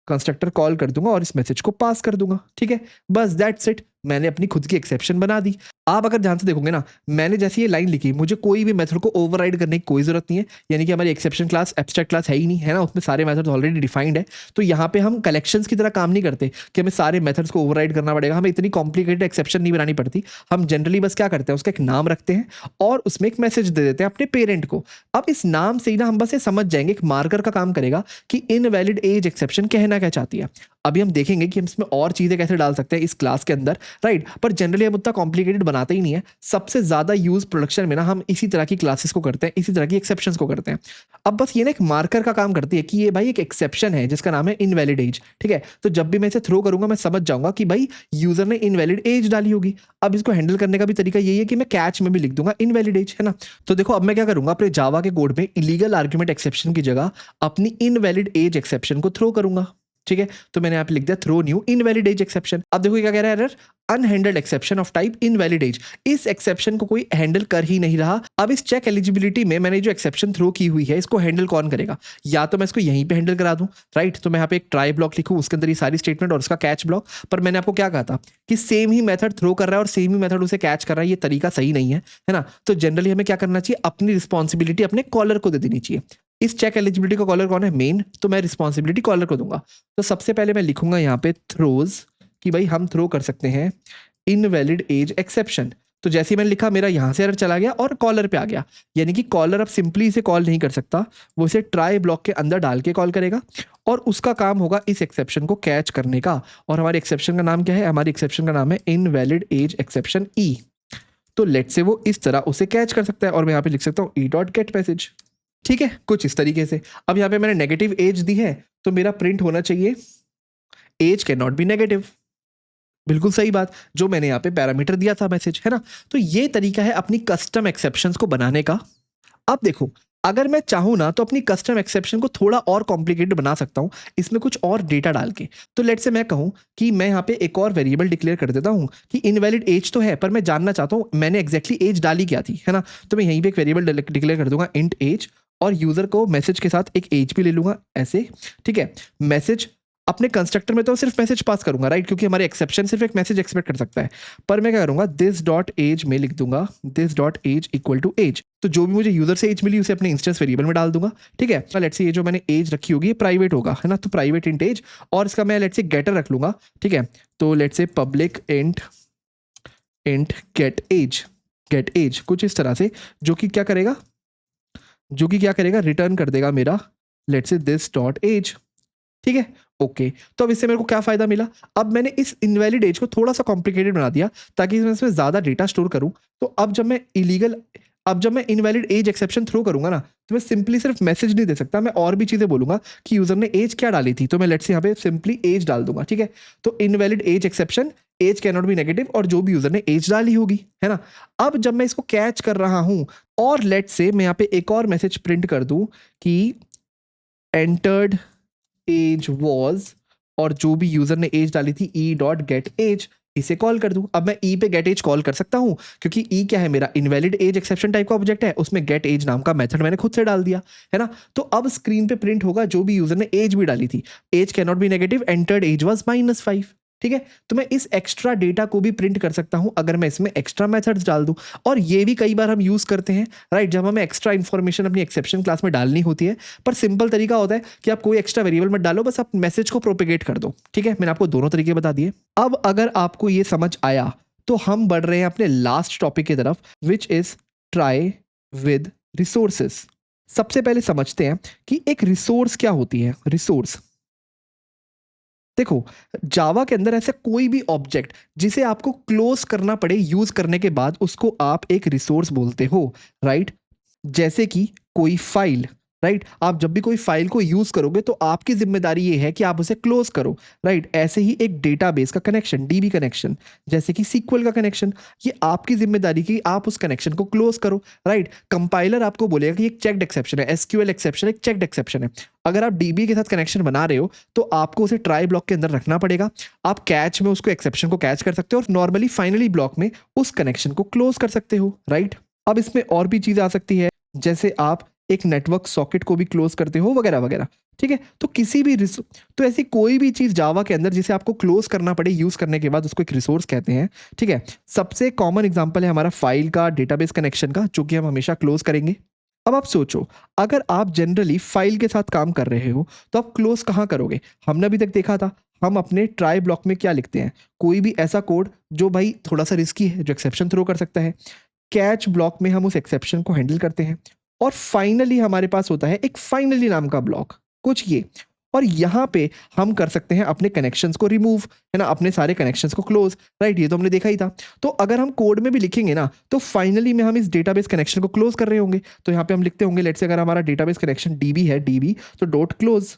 कंस्ट्रक्टर कॉल कर दूंगा और इस मैसेज को पास कर दूंगा। ठीक है, बस दैट्स इट, मैंने अपनी खुद की एक्सेप्शन बना दी। आप अगर ध्यान से देखोगे ना, मैंने जैसी ये लाइन लिखी, मुझे कोई भी मेथड को ओवरराइड करने की कोई जरूरत नहीं है, यानी कि हमारी एक्सेप्शन क्लास एब्स्ट्रैक्ट क्लास है ही नहीं, है ना, उसमें सारे मेथड्स ऑलरेडी डिफाइंड है। तो यहाँ पे हम कलेक्शंस की तरह काम नहीं करते कि हमें सारे मेथड्स को ओवरराइड करना पड़ेगा, हमें इतनी कॉम्प्लिकेटेड एक्सेप्शन नहीं बनानी पड़ती। हम जनरली बस क्या करते हैं, उसका एक नाम रखते हैं और उसमें एक मैसेज दे देते हैं अपने पेरेंट को। अब इस नाम से ही ना हम बस ये समझ जाएंगे, एक मार्कर का काम करेगा कि इनवैलिड एज एक्सेप्शन कहना क्या चाहती है। अभी हम देखेंगे कि हम इसमें और चीजें कैसे डाल सकते हैं इस क्लास के अंदर, राइट। पर जनरली हम उतना कॉम्प्लिकेटेड बनाते ही नहीं है। सबसे ज्यादा यूज प्रोडक्शन में ना हम इसी तरह की क्लासेस को करते हैं, इसी तरह की एक्सेप्शंस को करते हैं। अब बस ये ना एक मार्कर का काम करती है कि ये भाई एक एक्सेप्शन है जिसका नाम है इनवैलिड एज। ठीक है, तो जब भी मैं इसे थ्रो करूंगा मैं समझ जाऊंगा कि भाई यूजर ने इनवैलिड एज डाली होगी। अब इसको हैंडल करने का भी तरीका यही है कि मैं कैच में भी लिख दूंगा इनवैलिड एज, है ना। तो देखो अब मैं क्या करूंगा, अपने जावा के कोड में इलीगल आर्गुमेंट एक्सेप्शन की जगह अपनी इनवैलिड एज एक्सेप्शन को थ्रो करूंगा। ठीक है, तो मैंने यहाँ पे लिख दिया throw new invalid age exception. अब देखो क्या कह रहा है error, unhandled exception of type invalid age. इस एक्सेप्शन को कोई हैंडल कर ही नहीं रहा। अब इस चेक एलिजिबिलिटी में मैंने जो एक्सेप्शन थ्रो की हुई है इसको हैंडल कौन करेगा, या तो मैं इसको यहीं पे हैंडल करा दूं, राइट। तो मैं यहाँ पे एक ट्राई ब्लॉक लिखूं, उसके अंदर ये सारी स्टेटमेंट और उसका कैच ब्लॉक। पर मैंने आपको क्या कहा था कि सेम ही मेथड थ्रो कर रहा है और सेम ही मेथड उसे कैच कर रहा है, ये तरीका सही नहीं है ना। तो जनरली हमें क्या करना चाहिए, अपनी रिस्पॉन्सिबिलिटी अपने कॉलर को दे देनी चाहिए। इस चेक एलिजिबिलिटी का कॉलर कौन है, मेन, तो मैं रिस्पॉन्सिबिलिटी कॉलर को दूंगा। तो सबसे पहले मैं लिखूंगा यहाँ पे थ्रोज कि भाई हम थ्रो कर सकते हैं इनवैलिड एज एक्सेप्शन। तो जैसे ही मैंने लिखा मेरा यहाँ से एरर चला गया और कॉलर पे आ गया, यानी कि कॉलर अब सिंपली इसे कॉल नहीं कर सकता, वो इसे ट्राई ब्लॉक के अंदर डाल के कॉल करेगा और उसका काम होगा इस एक्सेप्शन को कैच करने का। और हमारे एक्सेप्शन का नाम क्या है? हमारी एक्सेप्शन का नाम है इनवैलिड एज एक्सेप्शन ई। तो लेट से वो इस तरह उसे कैच कर सकता है और मैं यहाँ पे लिख सकता हूँ ई डॉट गेट मैसेज। ठीक है, कुछ इस तरीके से। अब यहाँ पे मैंने नेगेटिव एज दी है तो मेरा प्रिंट होना चाहिए age can not be negative. बिल्कुल सही बात, जो मैंने यहाँ पे पैरामीटर दिया था मैसेज, है ना। तो ये तरीका है अपनी कस्टम एक्सेप्शंस को बनाने का। अब देखो, अगर मैं चाहूँ ना तो अपनी कस्टम एक्सेप्शन को थोड़ा और कॉम्प्लिकेटेड बना सकता हूँ इसमें कुछ और डेटा डाल के। तो लेट से मैं कहूँ कि मैं यहाँ पे एक और वेरिएबल डिक्लेयर कर देता हूँ कि इनवैलिड एज तो है पर मैं जानना चाहता हूँ मैंने एग्जैक्टली एज डाली क्या थी, है ना। तो मैं यहीं पे एक वेरिएबल डिक्लेयर कर दूंगा इंट एज और यूजर को मैसेज के साथ एक एज भी ले लूंगा ऐसे। ठीक है, मैसेज अपने कंस्ट्रक्टर में तो सिर्फ मैसेज पास करूंगा, राइट, क्योंकि हमारे एक्सेप्शन सिर्फ एक मैसेज एक्सपेक्ट कर सकता है। पर मैं क्या करूंगा, दिस डॉट एज में लिख दूंगा this dot age equal to age. तो जो भी मुझे यूजर से एज मिली उसे अपने इंस्टेंस वेरिएबल में डाल दूंगा। ठीक है, लेट्स से ये जो मैंने एज रखी होगी ये प्राइवेट होगा, है ना, तो प्राइवेट इंट एज और इसका मैं लेट्स से गेटर रख लूंगा। ठीक है, तो लेट्स से पब्लिक इंट गेट एज कुछ इस तरह से, जो कि क्या करेगा रिटर्न कर देगा मेरा let's say this dot as. ठीक है, ओके। तो अब इससे मेरे को क्या फायदा मिला, अब मैंने इस इनवैलिड एज को थोड़ा सा कॉम्प्लिकेटेड बना दिया ताकि मैं इसमें ज्यादा डेटा स्टोर करूं। तो अब जब मैं इनवैलिड एज एक्सेप्शन थ्रो करूंगा ना तो मैं सिंपली सिर्फ मैसेज नहीं दे सकता, मैं और भी चीजें बोलूंगा कि यूजर ने एज क्या डाली थी। तो मैं लेट्स से यहाँ पे सिंपली एज डाल दूंगा। ठीक है, तो invalid age exception age can not be negative और जो भी यूजर ने एज डाली होगी, है ना। अब जब मैं इसको कैच कर रहा हूं और लेट्स से मैं यहाँ पे एक और मैसेज प्रिंट कर दूं कि एंटर्ड एज वॉज और जो भी यूजर ने एज डाली थी ई डॉट गेट एज, इसे कॉल कर दूं। अब मैं ई पे गेट एज कॉल कर सकता हूं क्योंकि ई क्या है, मेरा इनवैलिड एज एक्सेप्शन टाइप का ऑब्जेक्ट है, उसमें गेट एज नाम का मेथड मैंने खुद से डाल दिया, है ना। तो अब स्क्रीन पे प्रिंट होगा जो भी यूजर ने एज भी डाली थी, age can not be negative, entered age was -5। ठीक है, तो मैं इस एक्स्ट्रा डेटा को भी प्रिंट कर सकता हूं अगर मैं इसमें एक्स्ट्रा मेथड्स डाल दूं। और ये भी कई बार हम यूज करते हैं, राइट, जब हमें एक्स्ट्रा इन्फॉर्मेशन अपनी एक्सेप्शन क्लास में डालनी होती है। पर सिंपल तरीका होता है कि आप कोई एक्स्ट्रा वेरिएबल मत डालो, बस आप मैसेज को प्रोपेगेट कर दो। ठीक है, मैंने आपको दोनों तरीके बता दिए। अब अगर आपको ये समझ आया तो हम बढ़ रहे हैं अपने लास्ट टॉपिक की तरफ, which is try with resources. सबसे पहले समझते हैं कि एक रिसोर्स क्या होती है। रिसोर्स, देखो, जावा के अंदर ऐसा कोई भी ऑब्जेक्ट जिसे आपको क्लोज करना पड़े यूज करने के बाद उसको आप एक रिसोर्स बोलते हो, राइट। जैसे कि कोई फाइल, राइट, आप जब भी कोई फाइल को यूज करोगे तो आपकी जिम्मेदारी ये है कि आप उसे क्लोज करो, राइट। ऐसे ही एक डेटाबेस का कनेक्शन, डीबी कनेक्शन, जैसे कि सीक्वल का कनेक्शन, ये आपकी जिम्मेदारी कि आप उस कनेक्शन को क्लोज करो, राइट। कंपाइलर आपको बोलेगा कि एक चेक्ड एक्सेप्शन है, एसक्यूएल एक्सेप्शन एक चेक्ड एक्सेप्शन है। अगर आप डीबी के साथ कनेक्शन बना रहे हो तो आपको उसे ट्राई ब्लॉक के अंदर रखना पड़ेगा। आप कैच में उसको एक्सेप्शन को कैच कर सकते हो और नॉर्मली फाइनली ब्लॉक में उस कनेक्शन को क्लोज कर सकते हो, राइट। अब इसमें और भी चीज आ सकती है, जैसे आप एक नेटवर्क सॉकेट को भी क्लोज करते हो वगैरह वगैरह। ठीक है, तो किसी भी तो ऐसी कोई भी चीज जावा के अंदर जिसे आपको क्लोज करना पड़े यूज करने के बाद उसको एक रिसोर्स कहते हैं। ठीक है, सबसे कॉमन एग्जांपल है हमारा फाइल का, डेटाबेस कनेक्शन का, जो कि हम हमेशा क्लोज करेंगे। अब आप सोचो, अगर आप जनरली फाइल के साथ काम कर रहे हो तो आप क्लोज कहाँ करोगे। हमने अभी तक देखा था हम अपने ट्राई ब्लॉक में क्या लिखते हैं, कोई भी ऐसा कोड जो भाई थोड़ा सा रिस्की है, जो एक्सेप्शन थ्रो कर सकता है। कैच ब्लॉक में हम उस एक्सेप्शन को हैंडल करते हैं और फाइनली हमारे पास होता है एक फाइनली नाम का ब्लॉक, कुछ ये। और यहाँ पे हम कर सकते हैं अपने कनेक्शंस को रिमूव, है ना, अपने सारे कनेक्शंस को क्लोज, राइट। ये तो हमने देखा ही था। तो अगर हम कोड में भी लिखेंगे ना तो फाइनली में हम इस डेटाबेस कनेक्शन को क्लोज कर रहे होंगे। तो यहाँ पे हम लिखते होंगे लेट्स से अगर हमारा डेटाबेस कनेक्शन डीबी है, डीबी तो डॉट क्लोज,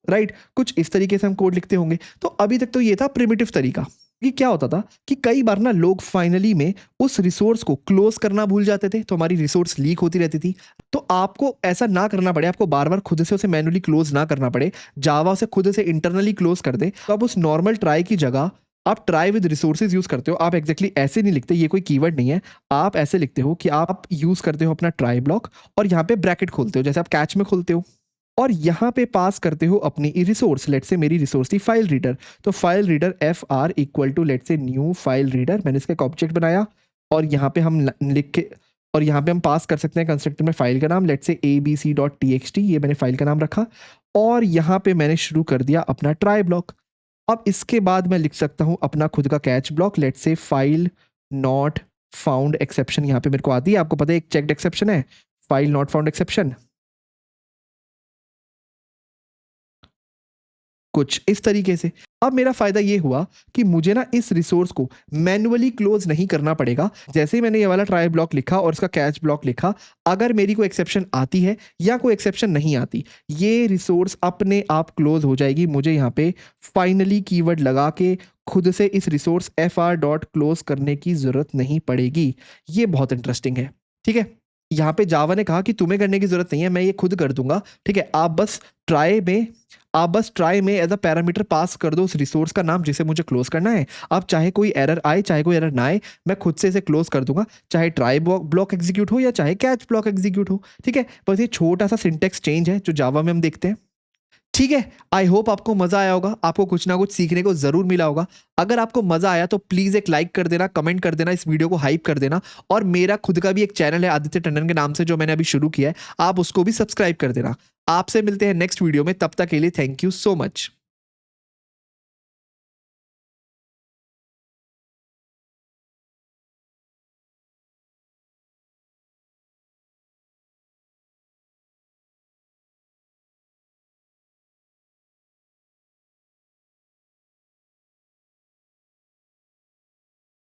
राइट। कुछ इस तरीके से हम कोड लिखते होंगे। तो अभी तक तो ये था प्रिमिटिव तरीका। कि क्या होता था कि कई बार ना लोग फाइनली में उस रिसोर्स को क्लोज करना भूल जाते थे तो हमारी रिसोर्स लीक होती रहती थी। तो आपको ऐसा ना करना पड़े, आपको बार बार खुद से उसे मैन्युअली क्लोज ना करना पड़े, जावा उसे खुद से इंटरनली क्लोज कर दे। तो अब उस नॉर्मल ट्राई की जगह आप ट्राई विद रिसोर्सेज यूज करते हो। आप एग्जैक्टली ऐसे नहीं लिखते, ये कोई कीवर्ड नहीं है, आप ऐसे लिखते हो कि आप यूज करते हो अपना ट्राई ब्लॉक और यहाँ पे ब्रैकेट खोलते हो जैसे आप कैच में खोलते हो और यहाँ पे पास करते हो अपनी रिसोर्स। लेट से मेरी रिसोर्स थी फाइल रीडर, तो file reader F R equal to let say new file reader, मैंने इसका एक ऑब्जेक्ट बनाया और यहाँ पे हम लिख के और यहाँ पे हम पास कर सकते हैं कंस्ट्रक्टर में फाइल का नाम, लेट से abc.txt, ये मैंने फाइल का नाम रखा और यहाँ पे मैंने शुरू कर दिया अपना ट्राई ब्लॉक। अब इसके बाद मैं लिख सकता हूँ अपना खुद का कैच ब्लॉक, लेट से फाइल नॉट फाउंड एक्सेप्शन यहाँ पे मेरे को आती है, आपको पता है एक चेक्ड एक्सेप्शन है, फाइल नॉट फाउंड एक्सेप्शन, कुछ इस तरीके से। अब मेरा फायदा ये हुआ कि मुझे ना इस रिसोर्स को मैन्युअली क्लोज नहीं करना पड़ेगा। जैसे ही मैंने ये वाला ट्राई ब्लॉक लिखा और इसका कैच ब्लॉक लिखा, अगर मेरी कोई एक्सेप्शन आती है या कोई एक्सेप्शन नहीं आती, ये रिसोर्स अपने आप क्लोज हो जाएगी। मुझे यहाँ पे फाइनली कीवर्ड लगा के खुद से इस रिसोर्स fr.close करने की जरूरत नहीं पड़ेगी। ये बहुत इंटरेस्टिंग है, ठीक है। यहाँ पे जावा ने कहा कि तुम्हें करने की जरूरत नहीं है, मैं ये खुद कर दूंगा, ठीक है। आप बस ट्राई में एज अ पैरामीटर पास कर दो उस रिसोर्स का नाम जिसे मुझे क्लोज करना है। अब चाहे कोई एरर आए चाहे कोई एरर ना आए, मैं खुद से इसे क्लोज कर दूंगा, चाहे ट्राई ब्लॉक एग्जीक्यूट हो या चाहे कैच ब्लॉक एग्जीक्यूट हो, ठीक है। बस ये छोटा सा सिंटेक्स चेंज है जो जावा में हम देखते हैं, ठीक है। आई होप आपको मजा आया होगा, आपको कुछ ना कुछ सीखने को जरूर मिला होगा। अगर आपको मजा आया तो प्लीज एक लाइक कर देना, कमेंट कर देना, इस वीडियो को हाइप कर देना। और मेरा खुद का भी एक चैनल है आदित्य टंडन के नाम से, जो मैंने अभी शुरू किया है, आप उसको भी सब्सक्राइब कर देना। आपसे मिलते हैं नेक्स्ट वीडियो में, तब तक के लिए थैंक यू सो मच।